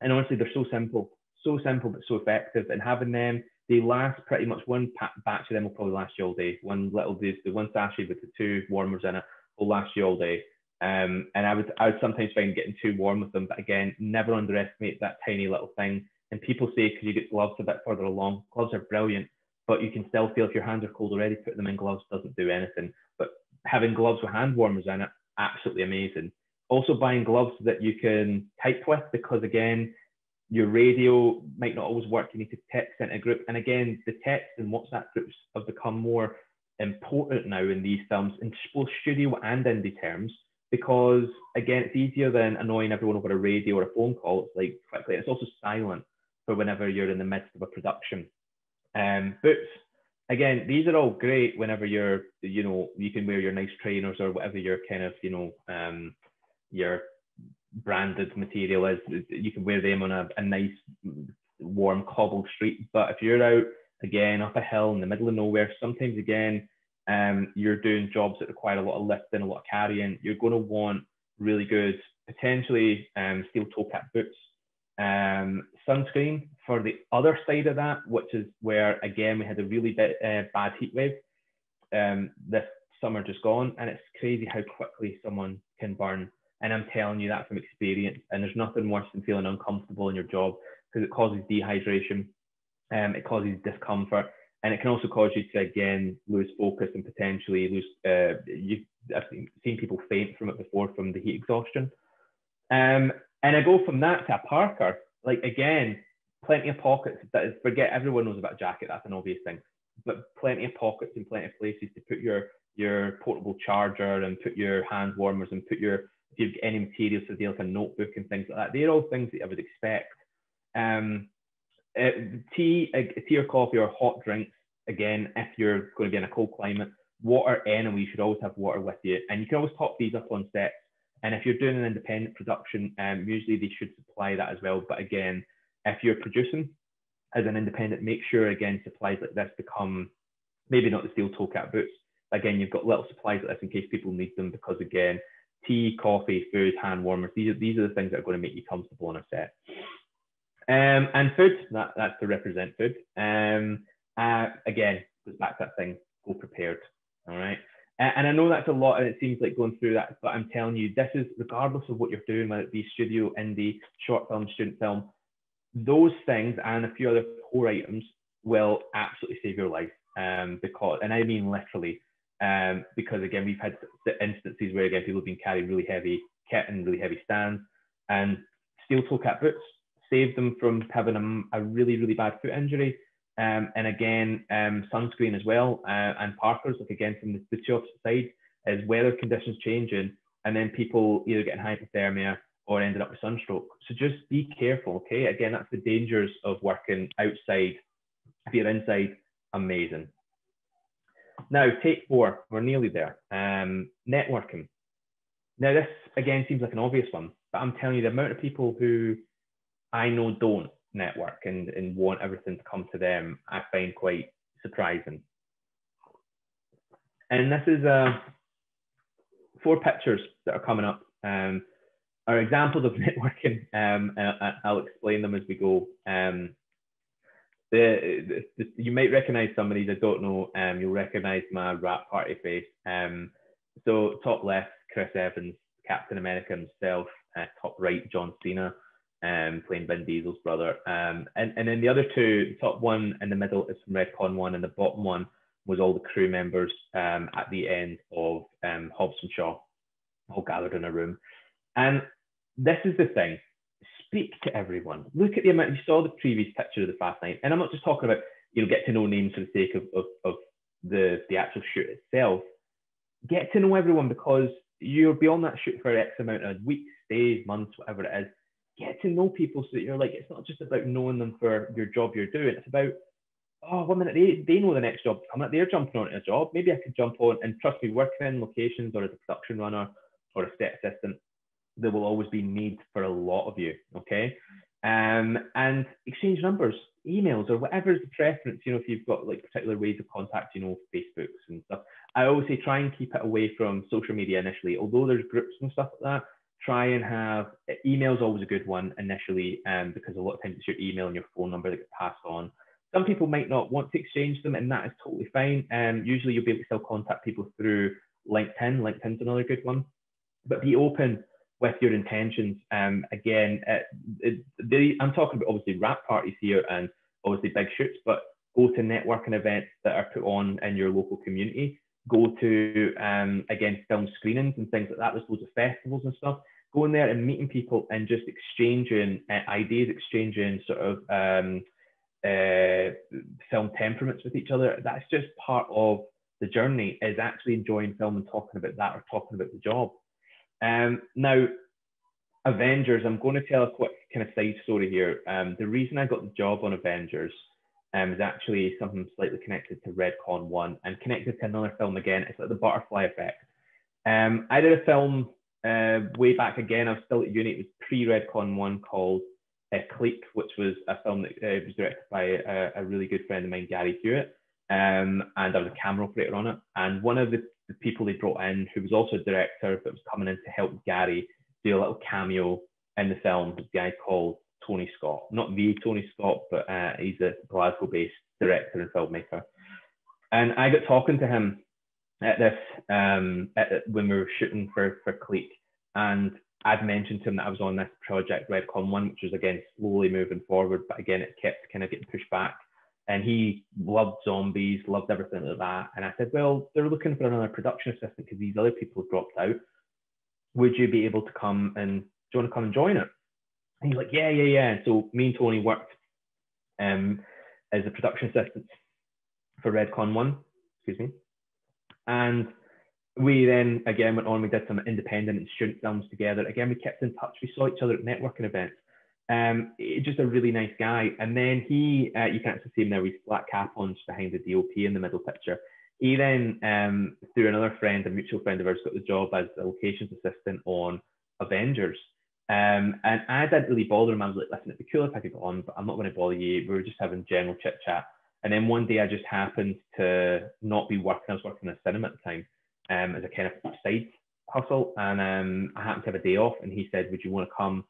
honestly, they're so simple but so effective. And having them, they last pretty much, one batch of them will probably last you all day. One little, the one sachet with the 2 warmers in it will last you all day. And I would sometimes find getting too warm with them, but again, never underestimate that tiny little thing. And people say, because you get gloves a bit further along, gloves are brilliant, but you can still feel if your hands are cold already, putting them in gloves doesn't do anything. But having gloves with hand warmers in it, absolutely amazing. Also buying gloves that you can type with, because again, your radio might not always work. You need to text in a group. And again, the text and WhatsApp groups have become more important now in these films, in both studio and indie terms, because again, it's easier than annoying everyone over a radio or a phone call. It's like quickly. It's also silent for whenever you're in the midst of a production. Boots, again, these are all great whenever you're, you can wear your nice trainers or whatever your kind of, your branded material is. You can wear them on a nice warm cobbled street. But if you're out again up a hill in the middle of nowhere, sometimes again, you're doing jobs that require a lot of lifting, a lot of carrying, you're going to want really good, potentially steel toe cap boots. Sunscreen for the other side of that, which is where again we had a really bad heat wave this summer just gone, and it's crazy how quickly someone can burn. And I'm telling you that from experience, and there's nothing worse than feeling uncomfortable in your job, because it causes dehydration, it causes discomfort, and it can also cause you to again lose focus and potentially lose I've seen people faint from it before, from the heat exhaustion. And I go from that to a parker. Like again, plenty of pockets. That is, forget, everyone knows about a jacket. That's an obvious thing. But plenty of pockets and plenty of places to put your portable charger, and put your hand warmers, and put your, if you've got any materials to deal with a notebook and things like that. They're all things that I would expect. Tea or coffee or hot drinks. Again, if you're going to be in a cold climate, water anyway. You should always have water with you, and you can always top these up on set. And if you're doing an independent production, usually they should supply that as well. But again, if you're producing as an independent, make sure, again, supplies like this become, maybe not the steel toe cap boots. Again, you've got little supplies like this in case people need them, because again, tea, coffee, food, hand warmers, these are the things that are going to make you comfortable on a set. And food, that's to represent food. Again, goes back to that thing, go prepared, all right? And I know that's a lot, and it seems like going through that, but I'm telling you, this is, regardless of what you're doing, whether it be studio, indie, short film, student film, those things and a few other core items will absolutely save your life. Because, and I mean literally, because again, we've had instances where again, people have been carrying really heavy kit and really heavy stands, and steel toe cap boots saved them from having a really, really bad foot injury. And again, sunscreen as well, and parkers, like again, from the two opposite sides, as weather conditions changing, and then people either getting hypothermia or ended up with sunstroke. So just be careful, okay? Again, that's the dangers of working outside. If you're inside, amazing. Now, take 4, we're nearly there. Networking. Now, this again seems like an obvious one, but I'm telling you, the amount of people who I know don't network and want everything to come to them, I find quite surprising. And this is 4 pictures that are coming up. Are examples of networking, and I'll explain them as we go. You might recognize some of these. I don't know. You'll recognize my rap party face. So top left, Chris Evans, Captain America himself. Top right, John Cena, playing Vin Diesel's brother. And then the other 2, the top one in the middle is from Redcon 1, and the bottom one was all the crew members at the end of Hobbs and Shaw, all gathered in a room. And this is the thing. Speak to everyone. Look at the amount. You saw the previous picture of the Fast 9, and I'm not just talking about get to know names for the sake of the actual shoot itself. Get to know everyone, because you'll be on that shoot for X amount of weeks, days, months, whatever it is. Get to know people so that you're like, it's not just about knowing them for your job you're doing. It's about, oh, 1 minute they know the next job's coming up. They're jumping on a job. Maybe I could jump on, and trust me, working in locations or as a production runner or a set assistant, there will always be need for a lot of you, okay? And exchange numbers, emails, or whatever is the preference, if you've got like particular ways of contact, Facebooks and stuff. I always say try and keep it away from social media initially, although there's groups and stuff like that. Try and have, email's always a good one initially, because a lot of times it's your email and your phone number that gets passed on. Some people might not want to exchange them, and that is totally fine. Usually you'll be able to still contact people through LinkedIn. LinkedIn's another good one. But be open with your intentions. Again, I'm talking about obviously wrap parties here and obviously big shoots, but go to networking events that are put on in your local community. Go to, again, film screenings and things like that. There's loads of festivals and stuff. Going there and meeting people and just exchanging ideas, exchanging sort of film temperaments with each other. That's just part of the journey, is actually enjoying film and talking about that, or talking about the job. Now, Avengers, I'm going to tell a quick kind of side story here. The reason I got the job on Avengers is actually something slightly connected to Redcon 1 and connected to another film again. It's like the butterfly effect. I did a film way back again. I was still at uni. It was pre-Redcon 1 called Cleek, which was a film that was directed by a really good friend of mine, Gary Hewitt. And I was a camera operator on it. And one of the people they brought in, who was also a director, but was coming in to help Gary do a little cameo in the film, was a guy called Tony Scott. Not the Tony Scott, but he's a Glasgow-based director and filmmaker. And I got talking to him at this, when we were shooting for Cleek. And I'd mentioned to him that I was on this project, Redcon 1, which was, again, slowly moving forward. But again, it kept kind of getting pushed back. And he loved zombies, loved everything like that. And I said, well, they're looking for another production assistant because these other people have dropped out. Would you be able to come and, do you want to come and join it? And he's like, yeah. And so me and Tony worked as a production assistant for Redcon 1, excuse me. And we then, again, went on, we did some independent and student films together. Again, we kept in touch. We saw each other at networking events. Just a really nice guy. And then he, you can't see him there with black cap on just behind the DOP in the middle picture. He then, through another friend, a mutual friend of ours, got the job as a locations assistant on Avengers. And I didn't really bother him. I was like, listen, it'd be cool if I could go on, but I'm not going to bother you. We were just having general chit chat. And then one day I just happened to not be working. I was working in a cinema at the time, as a kind of side hustle. And I happened to have a day off, and he said, would you want to come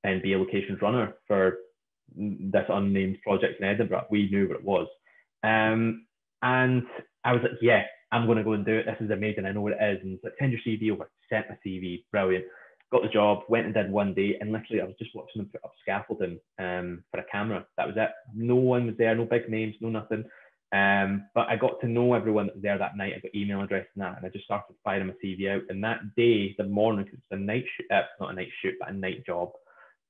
and be a locations runner for this unnamed project in Edinburgh? We knew what it was. And I was like, yeah, I'm going to go and do it. This is amazing. I know what it is. And he's like, send your CV over. Sent my CV. Brilliant. Got the job, went and did one day, and literally I was just watching them put up scaffolding for a camera. That was it. No one was there, no big names, no nothing. But I got to know everyone that was there that night. I got email address and that, and I just started firing my CV out. And that day, the morning, because it's a night shoot, not a night shoot, but a night job.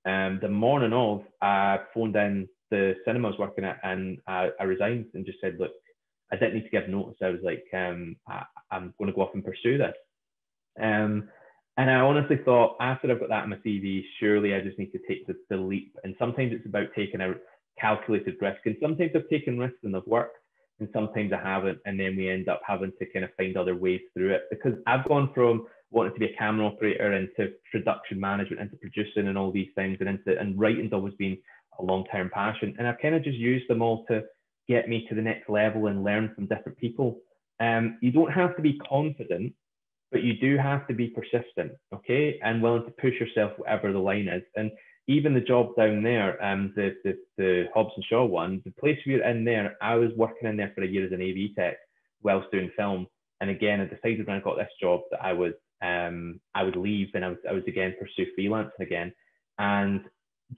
The morning of, I phoned in the cinema I was working at, and I resigned and just said, look, I didn't need to give notice. I was like, I'm going to go off and pursue this. And I honestly thought, after I've got that in my CV, surely I just need to take the leap. And sometimes it's about taking a calculated risk. And sometimes I've taken risks and they've worked, and sometimes I haven't. And then we end up having to kind of find other ways through it. Because I've gone from wanting to be a camera operator into production management, into producing and all these things, and writing's always been a long-term passion. And I've kind of just used them all to get me to the next level and learn from different people. You don't have to be confident, but you do have to be persistent, okay, and willing to push yourself whatever the line is. And even the job down there, the Hobson Shaw one, the place we were in there, I was working in there for a year as an AV tech whilst doing film. And again, I decided when I got this job that I would leave, and I was again pursue freelancing again. And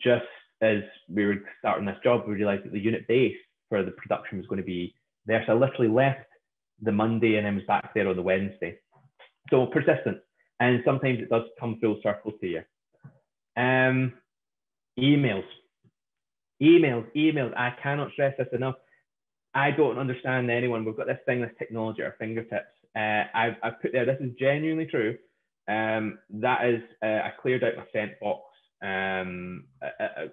just as we were starting this job, we realized that the unit base for the production was going to be there. So I literally left the Monday and then was back there on the Wednesday. So persistent, and sometimes it does come full circle to you. Emails. I cannot stress this enough. I don't understand anyone. We've got this thing, this technology at our fingertips. I've put there, this is genuinely true. That is, I cleared out my sent box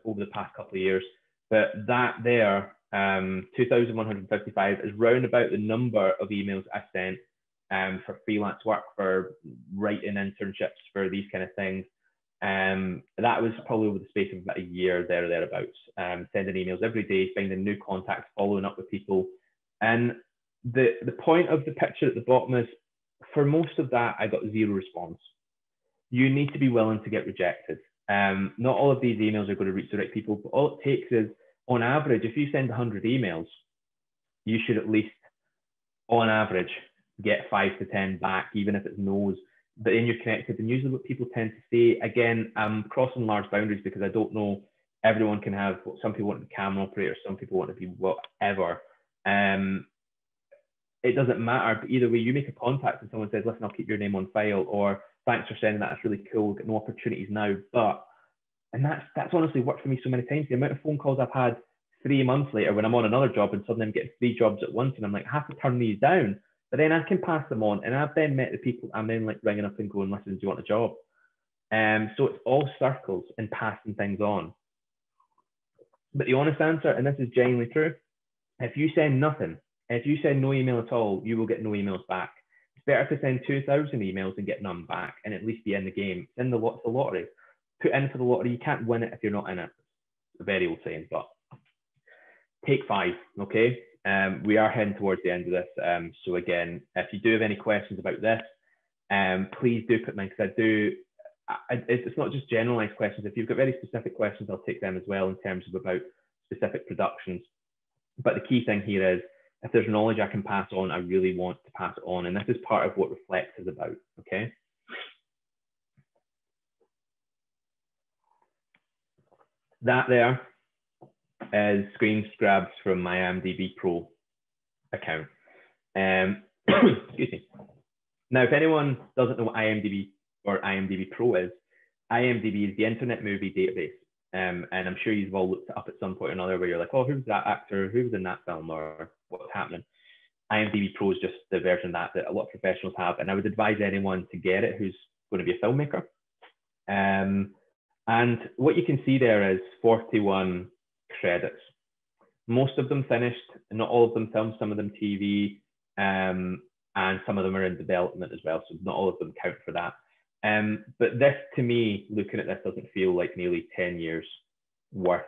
over the past couple of years, but that there, 2,155 is round about the number of emails I sent for freelance work, for writing internships, for these kind of things. That was probably over the space of about a year, there or thereabouts, sending emails every day, finding new contacts, following up with people. And the point of the picture at the bottom is, for most of that, I got zero response. You need to be willing to get rejected. Not all of these emails are going to reach the right people, but all it takes is, on average, if you send 100 emails, you should at least, on average, get 5 to 10 back, even if it's no's. But then you're connected. And usually what people tend to say, again, I'm crossing large boundaries because I don't know, everyone can have, some people want to be camera operator, some people want to be whatever. It doesn't matter, but either way, you make a contact and someone says, listen, I'll keep your name on file, or thanks for sending that, it's really cool, get no opportunities now. But, and that's honestly worked for me so many times. The amount of phone calls I've had 3 months later when I'm on another job and suddenly I'm getting 3 jobs at once, and I'm like, I have to turn these down. But then I can pass them on, and I've then met the people I'm then like ringing up and going, listen, do you want a job? So it's all circles and passing things on. But the honest answer, and this is genuinely true, if you send nothing, if you send no email at all, you will get no emails back. It's better to send 2,000 emails and get none back, and at least be in the game. It's in the lottery. Put in for the lottery. You can't win it if you're not in it. It's a very old saying, but take 5, okay? We are heading towards the end of this. So again, if you do have any questions about this, please do put them in, because it's not just generalized questions. If you've got very specific questions, I'll take them as well in terms of about specific productions. But the key thing here is, if there's knowledge I can pass on, I really want to pass it on. And this is part of what Reflect is about, okay? That there is screen grabs from my IMDb Pro account. Excuse me. Now, if anyone doesn't know what IMDb or IMDb Pro is the Internet Movie Database. And I'm sure you've all looked it up at some point or another where you're like, oh, who's that actor? Who was in that film, or what's happening? IMDb Pro is just the version of that a lot of professionals have. And I would advise anyone to get it who's going to be a filmmaker. And what you can see there is 41 credits. Most of them finished, not all of them filmed, some of them TV, and some of them are in development as well. So not all of them count for that. But this, to me, looking at this, doesn't feel like nearly 10 years worth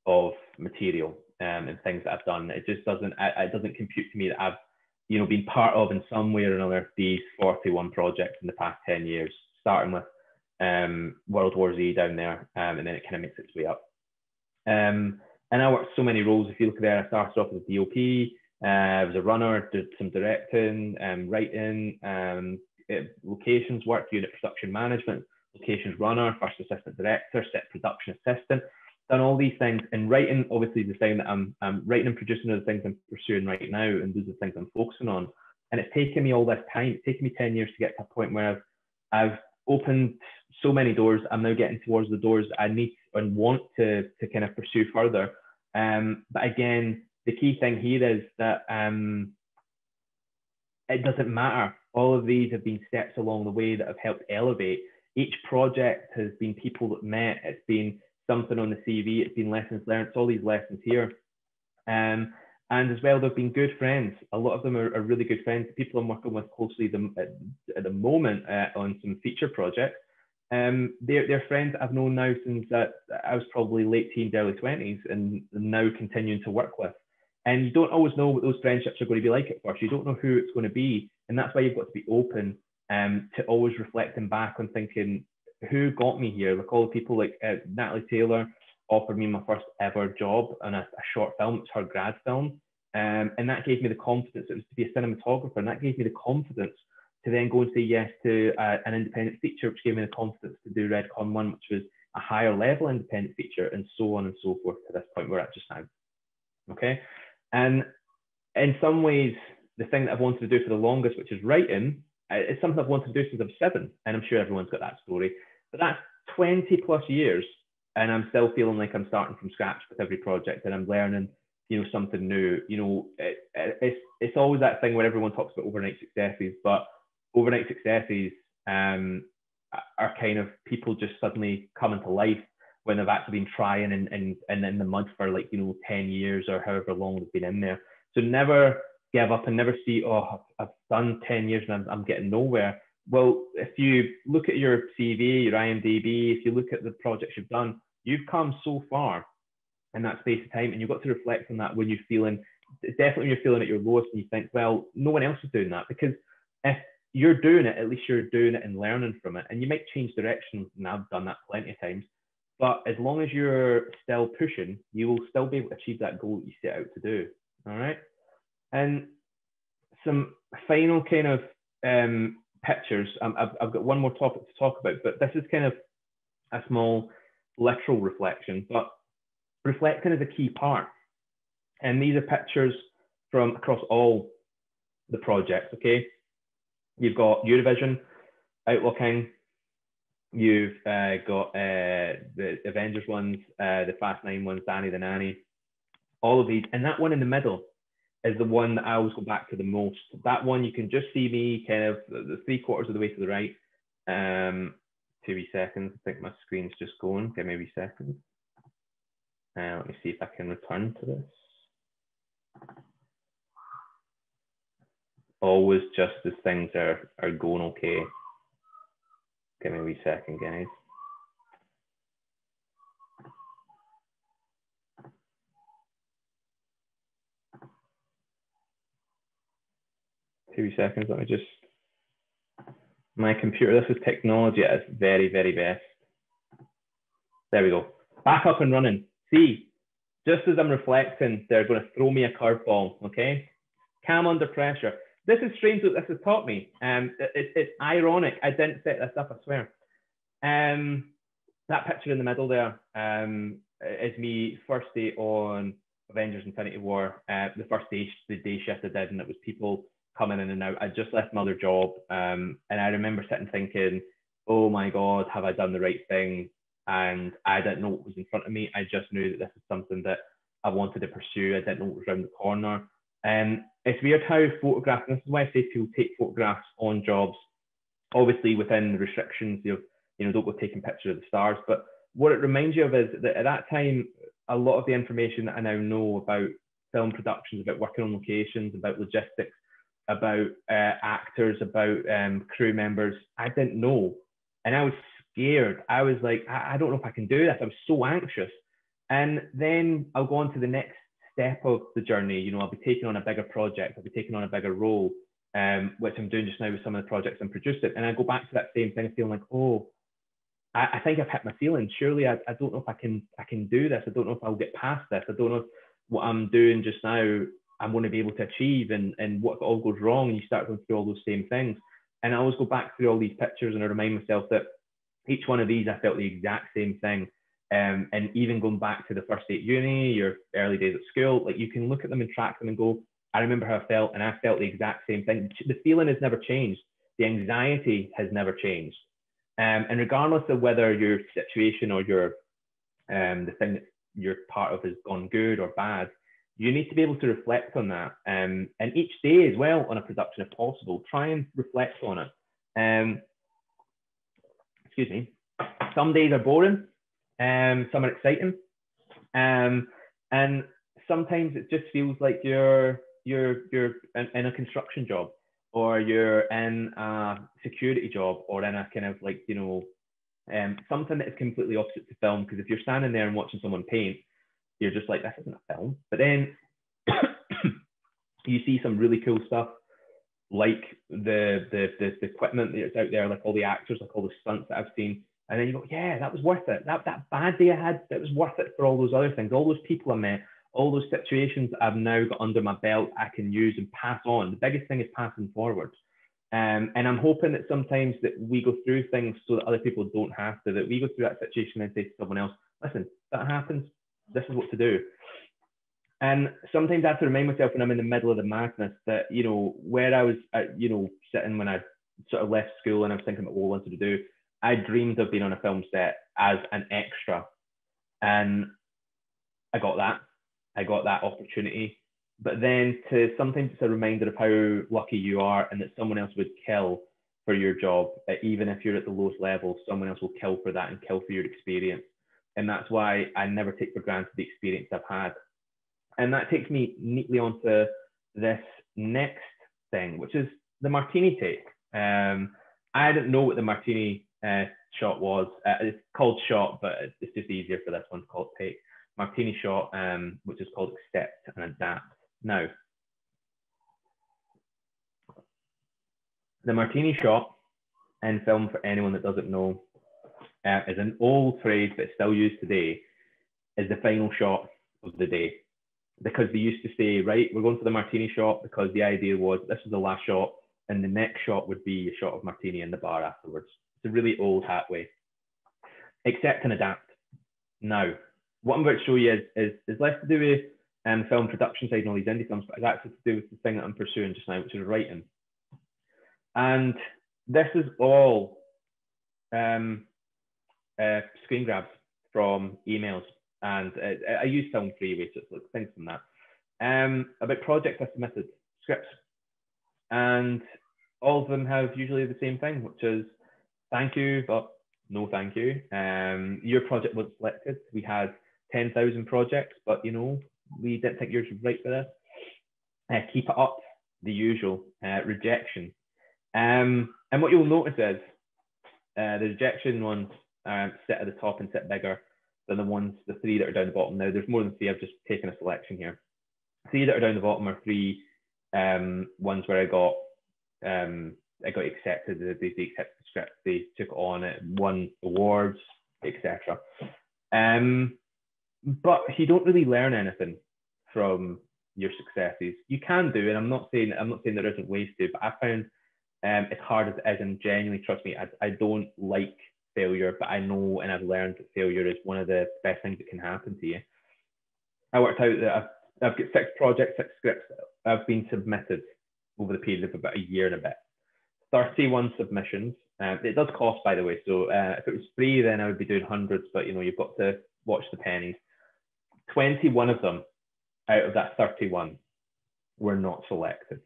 of material and things that I've done. It just doesn't, it doesn't compute to me that I've, been part of in some way or another these 41 projects in the past 10 years, starting with World War Z down there, and then it kind of makes its way up. And I worked so many roles. If you look there, I started off as a DOP, I was a runner, did some directing, writing, locations work, unit production management, locations runner, first assistant director, set production assistant, done all these things. And writing, obviously, the thing that I'm writing and producing are the things I'm pursuing right now, and those are the things I'm focusing on. And it's taken me all this time. It's taken me 10 years to get to a point where I've opened so many doors. I'm now getting towards the doors I need and want to kind of pursue further. But again, the key thing here is that it doesn't matter All of these have been steps along the way that have helped elevate. Each project has been people that met. It's been something on the CV. It's been lessons learned. It's all these lessons here. And as well, they've been good friends. A lot of them are really good friends. People I'm working with closely at the moment on some feature projects. They're friends that I've known now since I was probably late teens, early 20s, and now continuing to work with. And you don't always know what those friendships are going to be like at first. You don't know who it's going to be. And that's why you've got to be open to always reflecting back on thinking, who got me here? Like all the people like Natalie Taylor offered me my first ever job on a short film. It's her grad film. And that gave me the confidence. It was to be a cinematographer. And that gave me the confidence to then go and say yes to an independent feature, which gave me the confidence to do Redcon 1, which was a higher level independent feature, and so on and so forth to this point we're at just now. Okay. And in some ways, the thing that I've wanted to do for the longest, which is writing, it's something I've wanted to do since I was 7. And I'm sure everyone's got that story. But that's 20 plus years. And I'm still feeling like I'm starting from scratch with every project, and I'm learning, something new. It's always that thing where everyone talks about overnight successes, but overnight successes are kind of people just suddenly coming to life when they've actually been trying and in the mud for 10 years or however long they've been in there. So never give up and never see, oh, I've done 10 years and I'm getting nowhere. Well, if you look at your CV, your IMDb, if you look at the projects you've done, you've come so far in that space of time, and you've got to reflect on that when you're feeling, definitely when you're feeling at your lowest and you think, well, no one else is doing that, because if you're doing it, at least you're doing it and learning from it, and you might change direction, and I've done that plenty of times, but as long as you're still pushing, you will still be able to achieve that goal that you set out to do. All right. And some final kind of pictures. I've got one more topic to talk about, but this is kind of a small literal reflection, but reflecting is a key part. And these are pictures from across all the projects. Okay. You've got Eurovision, Outlaw King, you've got the Avengers ones, the Fast 9 ones, Danny the Nanny, all of these. And that one in the middle is the one that I always go back to the most. That one, you can just see me kind of the 3/4 of the way to the right. 2 wee seconds. I think my screen's just going. Give me a wee second. Let me see if I can return to this. Always just as things are going okay. Give me a wee second, guys. Two seconds, let me just, my computer, this is technology at its very, very best. There we go. Back up and running. See, just as I'm reflecting, they're going to throw me a curveball, okay? Calm under pressure. This is strange what this has taught me. It's ironic. I didn't set this up, I swear. That picture in the middle there is me first day on Avengers Infinity War. The first day, the day shift I did, and it was people coming in and out. I just left my other job, and I remember sitting thinking, oh my God, have I done the right thing? And I didn't know what was in front of me. I just knew that this is something that I wanted to pursue. I didn't know what was around the corner. And it's weird how photographs, and this is why I say people take photographs on jobs, obviously within the restrictions of, don't go taking pictures of the stars. But what it reminds you of is that at that time, a lot of the information that I now know about film productions, about working on locations, about logistics, about actors, about crew members, I didn't know. And I was scared. I was like, I don't know if I can do this. I was so anxious. And then I'll go on to the next step of the journey. I'll be taking on a bigger project. I'll be taking on a bigger role, which I'm doing just now with some of the projects I'm producing. And I go back to that same thing of feeling like, oh, I think I've hit my ceiling. Surely I don't know if I can do this. I don't know if I'll get past this. I don't know if what I'm doing just now I'm going to be able to achieve, and what if it all goes wrong, and you start going through all those same things. And I always go back through all these pictures and I remind myself that each one of these, I felt the exact same thing. And even going back to the first day at uni, your early days at school, like you can look at them and track them and go, I remember how I felt, and I felt the exact same thing. The feeling has never changed. The anxiety has never changed. And regardless of whether your situation or your the thing that you're part of has gone good or bad, You need to be able to reflect on that. And each day as well on a production, if possible, try and reflect on it. Excuse me. Some days are boring, some are exciting. And sometimes it just feels like you're in a construction job, or you're in a security job, or in a kind of like, you know, something that is completely opposite to film. Because if you're standing there and watching someone paint, you're just like, this isn't a film. But then you see some really cool stuff, like the equipment that's out there, like all the actors, like all the stunts that I've seen. And then you go, yeah, that was worth it. That bad day I had, that was worth it for all those other things, all those people I met, all those situations that I've now got under my belt I can use and pass on. The biggest thing is passing forward. And I'm hoping that sometimes that we go through things so that other people don't have to, that we go through that situation and say to someone else, listen, that happens, this is what to do. And sometimes I have to remind myself when I'm in the middle of the madness that, you know, where I was, you know, sitting when I sort of left school and I was thinking about what I wanted to do, I dreamed of being on a film set as an extra. And I got that opportunity. But then sometimes it's a reminder of how lucky you are, and that someone else would kill for your job. Even if you're at the lowest level, someone else will kill for that and kill for your experience. And that's why I never take for granted the experience I've had. And that takes me neatly onto this next thing, which is the martini take. I didn't know what the martini shot was. It's called shot, but it's just easier for this one to call it take. Martini shot, which is called accept and adapt. Now, the martini shot in film, for anyone that doesn't know, is an old phrase that's still used today, is the final shot of the day. Because they used to say, right, we're going for the martini shot, because the idea was this is the last shot, and the next shot would be a shot of martini in the bar afterwards. It's a really old hat way. Accept and adapt. Now, what I'm about to show you is less to do with film production side and all these indie films, but it's actually to do with the thing that I'm pursuing just now, which is writing. And this is all screen grabs from emails. And I use Film Freeway, so it's like things from that. About projects I submitted, scripts. And all of them have usually the same thing, which is thank you, but no thank you. Your project was selected. We had 10,000 projects, but you know, we didn't think yours was right for this. Keep it up, the usual. Rejection. And what you'll notice is the rejection ones sit at the top and sit bigger than the three that are down the bottom. Now, there's more than three. I've just taken a selection here. Three that are down the bottom are three ones where I got accepted. They accepted the script. They took it on. It won awards, etc. But you don't really learn anything from your successes. You can do, and I'm not saying there isn't ways to, but I found as hard as it is, and genuinely, trust me, I don't like failure, but I know and I've learned that failure is one of the best things that can happen to you. I worked out that I've got 6 projects, 6 scripts that have been submitted over the period of about a year and a bit. 31 submissions. It does cost, by the way, so if it was free, then I would be doing hundreds, but you know, you've got to watch the pennies. 21 of them out of that 31 were not selected.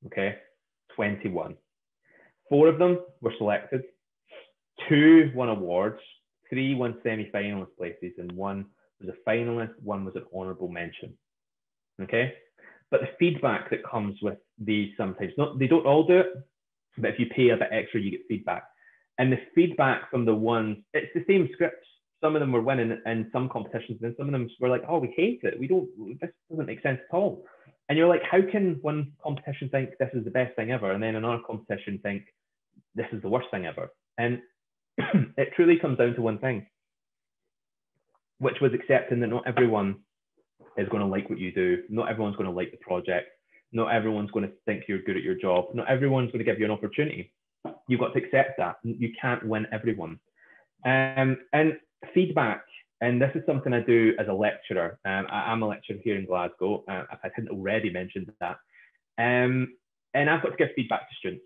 Okay, 21. 4 of them were selected. 2 won awards, 3 won semi-finalist places, and 1 was a finalist, 1 was an honourable mention. Okay, but the feedback that comes with these sometimes, they don't all do it, but if you pay a bit extra, you get feedback. And the feedback from the ones, it's the same scripts. Some of them were winning in some competitions, and some of them were like, oh, we hate it. This doesn't make sense at all. And you're like, how can one competition think this is the best thing ever, and then another competition think this is the worst thing ever? And it truly comes down to one thing, which was accepting that not everyone is going to like what you do. Not everyone's going to like the project. Not everyone's going to think you're good at your job. Not everyone's going to give you an opportunity. You've got to accept that. You can't win everyone. And feedback, and this is something I do as a lecturer. I'm a lecturer here in Glasgow. If I hadn't already mentioned that. And I've got to give feedback to students.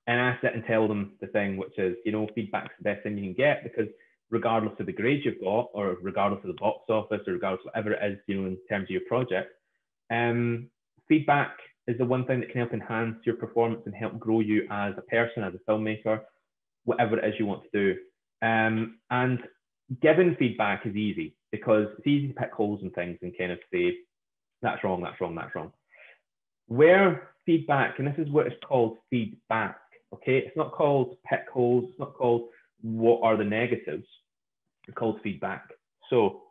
And I sit and tell them the thing, which is, you know, feedback's the best thing you can get, because regardless of the grades you've got, or regardless of the box office, or regardless of whatever it is, you know, in terms of your project. Feedback is the one thing that can help enhance your performance and help grow you as a person, as a filmmaker, whatever it is you want to do. And giving feedback is easy, because it's easy to pick holes in things and kind of say, that's wrong, that's wrong, that's wrong. Where feedback, and this is what it's called, feedback, okay? It's not called pick holes, it's not called what are the negatives, it's called feedback. So,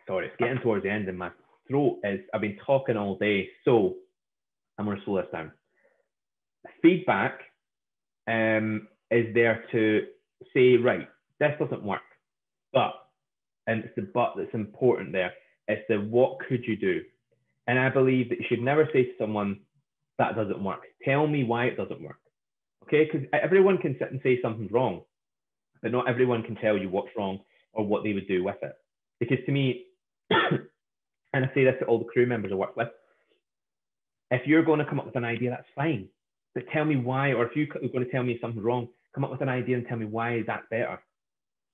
sorry, it's getting towards the end and my throat is, I've been talking all day, so I'm gonna slow this down. Feedback is there to say, right, this doesn't work, but, and it's the but that's important there, it's the what could you do? And I believe that you should never say to someone, that doesn't work. Tell me why it doesn't work, okay? Because everyone can sit and say something's wrong, but not everyone can tell you what's wrong or what they would do with it. Because to me, and I say this to all the crew members I work with, if you're going to come up with an idea, that's fine, but tell me why, or if you're going to tell me something's wrong, come up with an idea and tell me why that's better.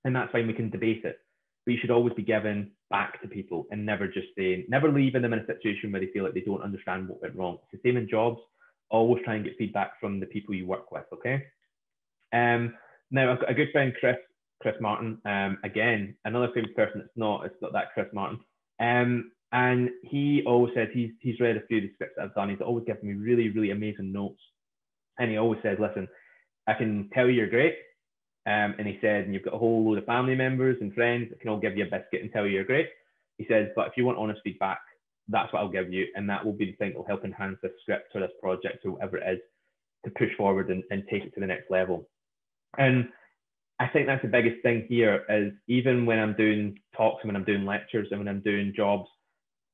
And that's fine, we can debate it. But you should always be giving back to people and never just saying, never leaving them in a situation where they feel like they don't understand what went wrong. It's the same in jobs. Always try and get feedback from the people you work with, okay? Now, I've got a good friend, Chris Martin. Again, another famous person. It's not that Chris Martin. And he always said he's read a few of the scripts that I've done. He's always given me really, really amazing notes. And he always said, listen, I can tell you're great. And he said, and you've got a whole load of family members and friends that can all give you a biscuit and tell you you're great. He says, but if you want honest feedback, that's what I'll give you. And that will be the thing that will help enhance this script or this project or whatever it is to push forward and take it to the next level. And I think that's the biggest thing here is even when I'm doing talks and when I'm doing lectures and when I'm doing jobs,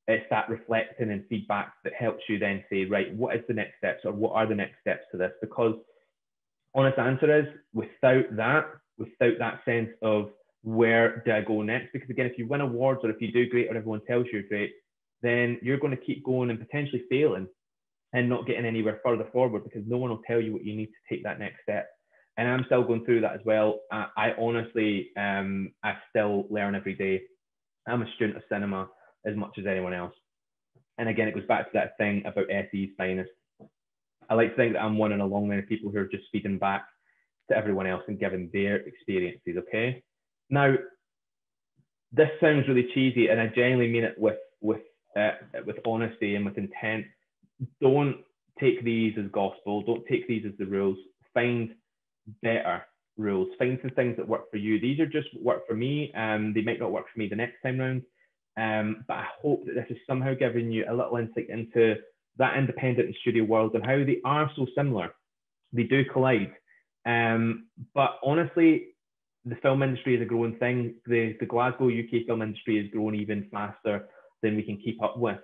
it's that reflecting and feedback that helps you then say, right, what is the next steps or what are the next steps to this? Because honest answer is without that sense of where do I go next? Because again, if you win awards or if you do great or everyone tells you you're great, then you're going to keep going and potentially failing and not getting anywhere further forward because no one will tell you what you need to take that next step. And I'm still going through that as well. I honestly, I still learn every day. I'm a student of cinema as much as anyone else. And again, it goes back to that thing about SAE's finest. I like to think that I'm one in a long line of people who are just feeding back to everyone else and giving their experiences, okay? Now, this sounds really cheesy, and I genuinely mean it with honesty and with intent. Don't take these as gospel. Don't take these as the rules. Find better rules. Find some things that work for you. These are just what work for me. They might not work for me the next time round, but I hope that this is somehow giving you a little insight into that independent and studio world and how they are so similar. They do collide. But honestly, the film industry is a growing thing. The Glasgow UK film industry is growing even faster than we can keep up with.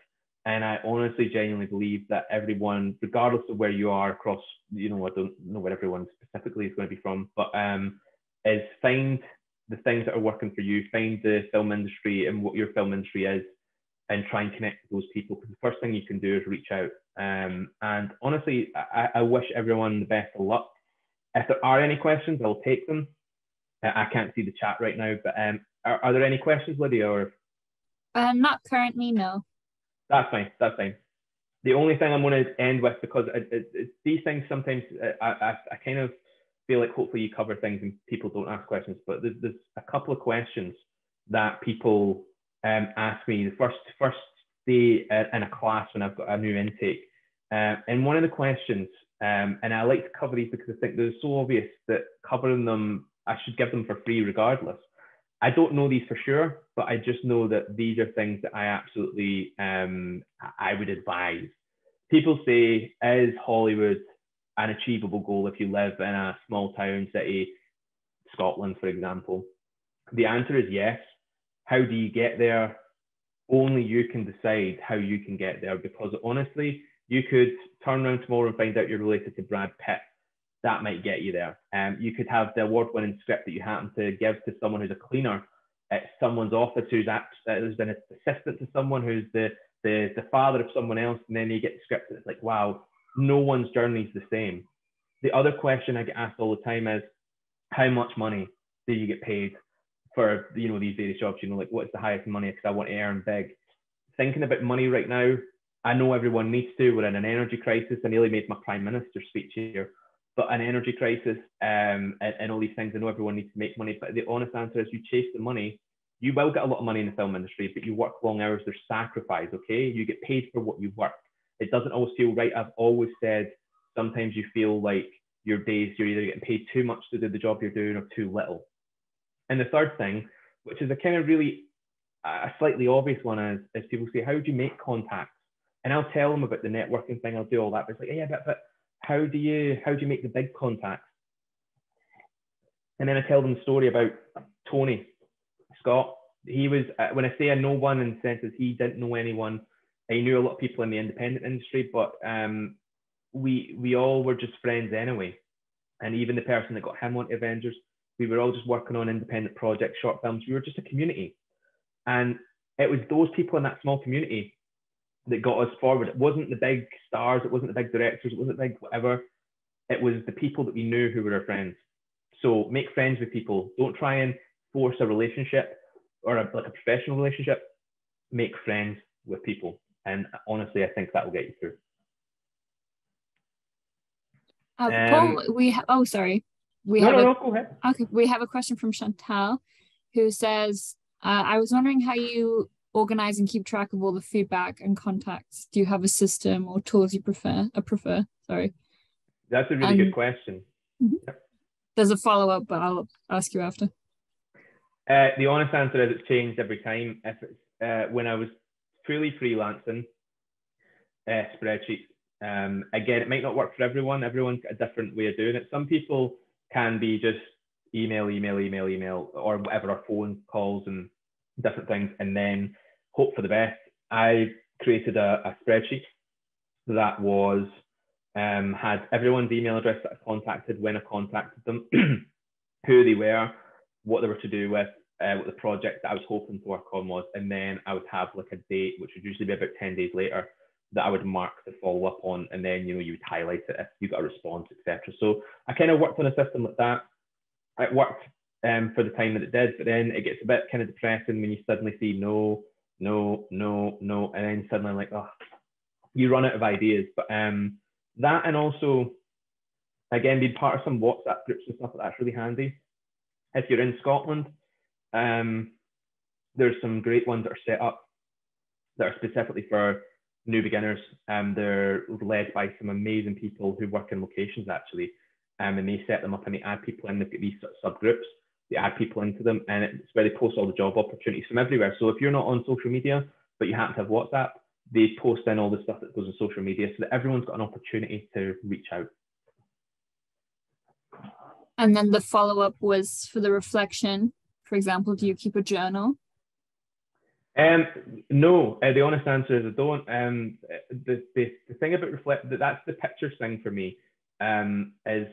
And I honestly, genuinely believe that everyone, regardless of where you are across, you know, I don't know where everyone specifically is going to be from, but is find the things that are working for you, find the film industry and what your film industry is, and try and connect with those people. Because the first thing you can do is reach out. And honestly, I wish everyone the best of luck. If there are any questions, I'll take them. I can't see the chat right now, but are there any questions, Lydia? Or not currently, no. That's fine. That's fine. The only thing I'm going to end with, because these things sometimes I kind of feel like hopefully you cover things and people don't ask questions, but there's a couple of questions that people ask me the first day in a class when I've got a new intake. And one of the questions, and I like to cover these because I think they're so obvious that covering them, I should give them for free regardless. I don't know these for sure, but I just know that these are things that I absolutely, I would advise. People say, is Hollywood an achievable goal if you live in a small town city, Scotland, for example? The answer is yes. How do you get there? Only you can decide how you can get there, because honestly, you could turn around tomorrow and find out you're related to Brad Pitt. That might get you there. You could have the award-winning script that you happen to give to someone who's a cleaner at someone's office, who's been an assistant to someone, who's the father of someone else, and then you get the script and it's like, wow, no one's journey is the same. The other question I get asked all the time is, how much money do you get paid for, you know, these various jobs? You know, like what's the highest money because I want to earn big. Thinking about money right now, I know everyone needs to. We're in an energy crisis. I nearly made my prime minister speech here, but an energy crisis and all these things. I know everyone needs to make money, but the honest answer is you chase the money. You will get a lot of money in the film industry, but you work long hours. There's sacrifice, okay? You get paid for what you work. It doesn't always feel right. I've always said sometimes you feel like your days, you're either getting paid too much to do the job you're doing or too little. And the third thing, which is a kind of really a slightly obvious one, is people say, how do you make contacts? And I'll tell them about the networking thing. I'll do all that. But it's like, yeah, but how do you make the big contacts? And then I tell them the story about Tony Scott. He was, when I say I know one in the sense that he didn't know anyone, he knew a lot of people in the independent industry, but we all were just friends anyway. And even the person that got him onto Avengers, we were all just working on independent projects, short films. We were just a community. And it was those people in that small community that got us forward. It wasn't the big stars, it wasn't the big directors, it wasn't the big whatever. It was the people that we knew who were our friends. So make friends with people. Don't try and force a relationship or like a professional relationship. Make friends with people. And honestly, I think that will get you through. Paul, sorry. No, go ahead. Okay, we have a question from Chantal, who says, I was wondering how you organize and keep track of all the feedback and contacts. Do you have a system or tools you prefer? Sorry. That's a really good question. Mm-hmm. There's a follow-up, but I'll ask you after. The honest answer is it's changed every time. If it's when I was fully freelancing, spreadsheets. Again, it might not work for everyone. Everyone's got a different way of doing it. Some people can be just email, or whatever, or phone calls and different things, and then hope for the best. I created a spreadsheet that was had everyone's email address that I contacted when I contacted them, who they were, what they were to do with, what the project that I was hoping to work on was, and then I would have like a date, which would usually be about 10 days later, that I would mark to follow up on, and then you would highlight it if you got a response, etc. So I kind of worked on a system like that. It worked for the time that it did, but then it gets a bit kind of depressing when you suddenly see no, and then suddenly like, oh, you run out of ideas. But that, and also again being part of some WhatsApp groups and stuff like that's really handy. If you're in Scotland, there's some great ones that are set up that are specifically for new beginners. They're led by some amazing people who work in locations actually, and they set them up and they add people in. They've got these subgroups. They add people into them, and it's where they post all the job opportunities from everywhere. So if you're not on social media, but you happen to have WhatsApp, they post in all the stuff that goes on social media so that everyone's got an opportunity to reach out. And then the follow-up was for the reflection. For example, do you keep a journal? No, the honest answer is I don't. The thing about that's the pictures thing for me. Is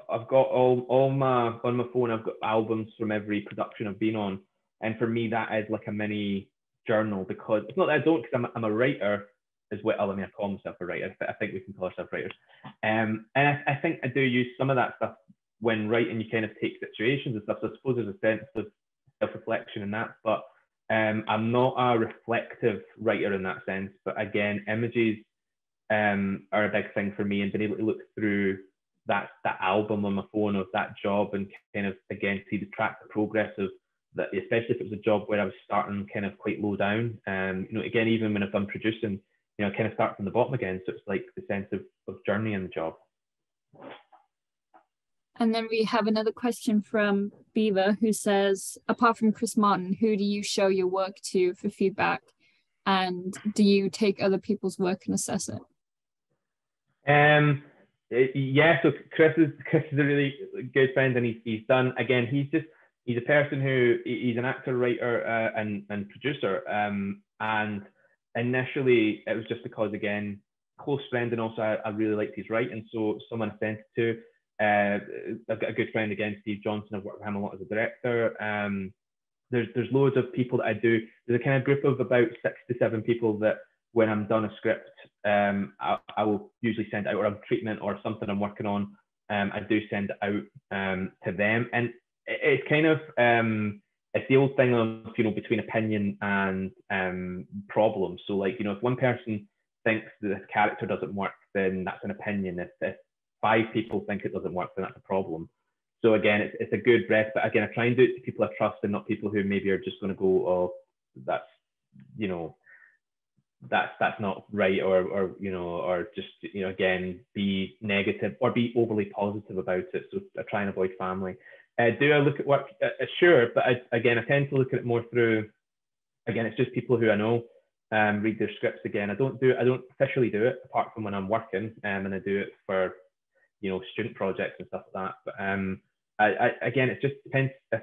I've got on my phone, I've got albums from every production I've been on, and for me that is like a mini journal, because it's not that I don't, because I'm a writer as well. I mean, I call myself a writer. I think we can call ourselves writers. And I think I do use some of that stuff when writing. You kind of take situations and stuff. So I suppose there's a sense of self-reflection in that, but I'm not a reflective writer in that sense. But again, images are a big thing for me, and being able to look through that album on my phone of that job and kind of again track the progress of that, especially if it was a job where I was starting kind of quite low down. Again, even when I've done producing, I kind of start from the bottom again. So it's like the sense of journey in the job. And then we have another question from Beaver, who says, apart from Chris Martin, who do you show your work to for feedback? And do you take other people's work and assess it? Yeah, so Chris is a really good friend, and he's done, again, he's a person who, he's an actor, writer, and producer. And initially it was just because, again, close friend, and also I really liked his writing. So someone I sent it to. I've got a good friend again, Steve Johnson. I've worked with him a lot as a director. There's loads of people that I do. There's a kind of group of about 6 to 7 people that when I'm done a script, I will usually send out, or a treatment or something I'm working on. I do send it out to them, and it's kind of it's the old thing of, you know, between opinion and problem. So like, you know, if one person thinks that this character doesn't work, then that's an opinion. If 5 people think it doesn't work, then that's a problem. So again, it's a good breath, but again, I try and do it to people I trust and not people who maybe are just going to go, oh, that's, you know, that's not right, or you know, or just, you know, again, be negative or be overly positive about it. So I try and avoid family. Do I look at work? Sure, but again, I tend to look at it more through, again, it's just people who I know, read their scripts. Again, I don't officially do it apart from when I'm working, and I do it for, you know, student projects and stuff like that. But again, it just depends. If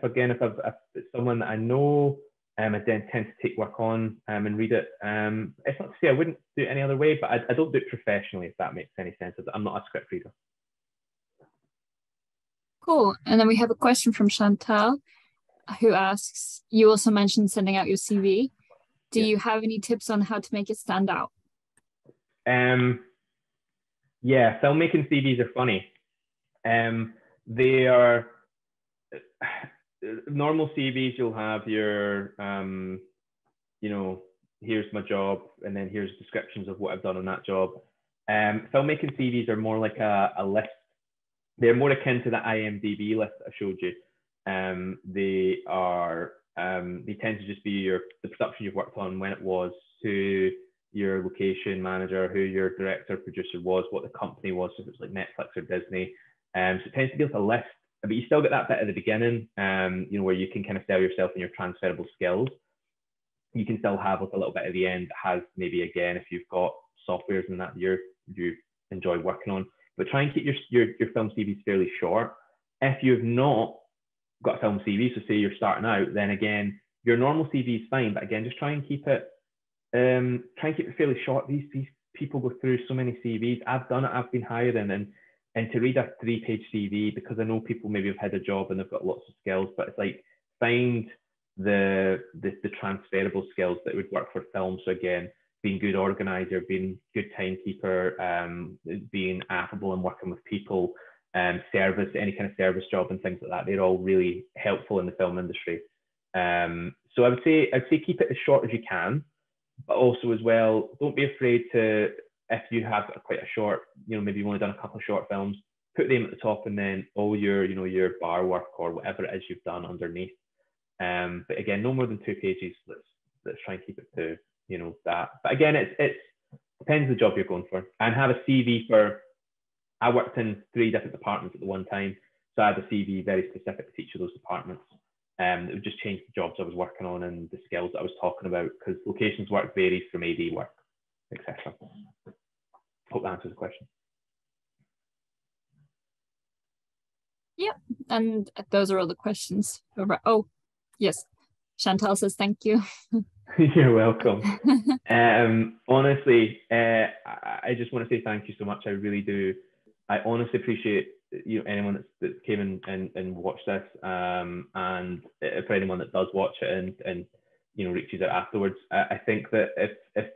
it's someone that I know, I then tend to take work on and read it. It's not to say I wouldn't do it any other way, but I don't do it professionally, if that makes any sense. I'm not a script reader. Cool. And then we have a question from Chantal, who asks, you also mentioned sending out your CV. Do you have any tips on how to make it stand out? Yeah, filmmaking CVs are funny. They are normal CVs. You'll have your, you know, here's my job, and then here's descriptions of what I've done on that job. Filmmaking CVs are more like a list. They're more akin to the IMDb list I showed you. They tend to just be the production you've worked on, when it was, who your location manager, who your director, producer was, what the company was, so if it's like Netflix or Disney. So it tends to be like a list, but you still get that bit at the beginning, you know, where you can kind of sell yourself and your transferable skills. You can still have like a little bit at the end that has maybe, again, if you've got softwares and that you enjoy working on, but try and keep your film CVs fairly short. If you've not got a film CV, so say you're starting out, then again, your normal CV is fine, but again, just try and keep it fairly short. These people go through so many CVs. I've done it. I've been hiring, and to read a 3-page CV, because I know people maybe have had a job and they've got lots of skills, but it's like, find the transferable skills that would work for film. So again, being good organizer, being good timekeeper, being affable and working with people, service, any kind of service job and things like that. They're all really helpful in the film industry. So I'd say keep it as short as you can, but also as well, don't be afraid to, if you have quite a short, you know, maybe you've only done a couple of short films, put them at the top, and then all your, you know, your bar work or whatever it is you've done underneath. But again, no more than 2 pages. Let's try and keep it to, you know, that. But again, it depends the job you're going for. And have a CV for, I worked in 3 different departments at the one time, so I had a CV very specific to each of those departments. It would just change the jobs I was working on and the skills that I was talking about, because locations work varies from AD work, etc. Hope that answers the question. Yep, and those are all the questions. Oh, yes. Chantal says thank you. You're welcome. Honestly, I just want to say thank you so much. I really do. I honestly appreciate, you know, anyone that came and watched this, and for anyone that does watch it and you know, reaches out afterwards. I think that if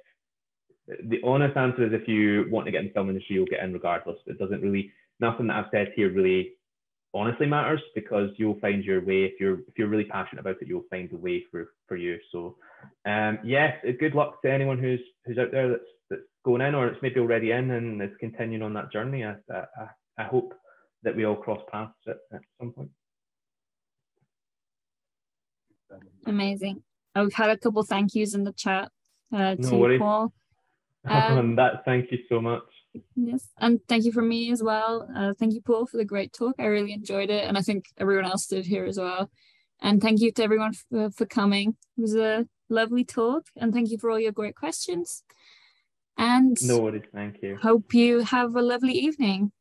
the honest answer is, if you want to get in the film industry, you'll get in regardless. It doesn't really, nothing that I've said here really honestly matters, because you'll find your way. If you're really passionate about it, you'll find the way for you. So yes, good luck to anyone who's out there that's going in, or it's maybe already in and is continuing on that journey. I hope that we all cross paths at some point. Amazing. I've had a couple thank yous in the chat No to worries. Paul. Thank you so much. Yes, and thank you from me as well. Thank you, Paul, for the great talk. I really enjoyed it, and I think everyone else did here as well. And thank you to everyone for coming. It was a lovely talk, and thank you for all your great questions. And no worries, thank you. Hope you have a lovely evening.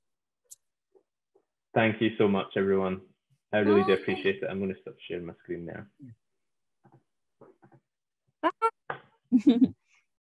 Thank you so much, everyone. I really do appreciate it. I'm going to stop sharing my screen there. Bye.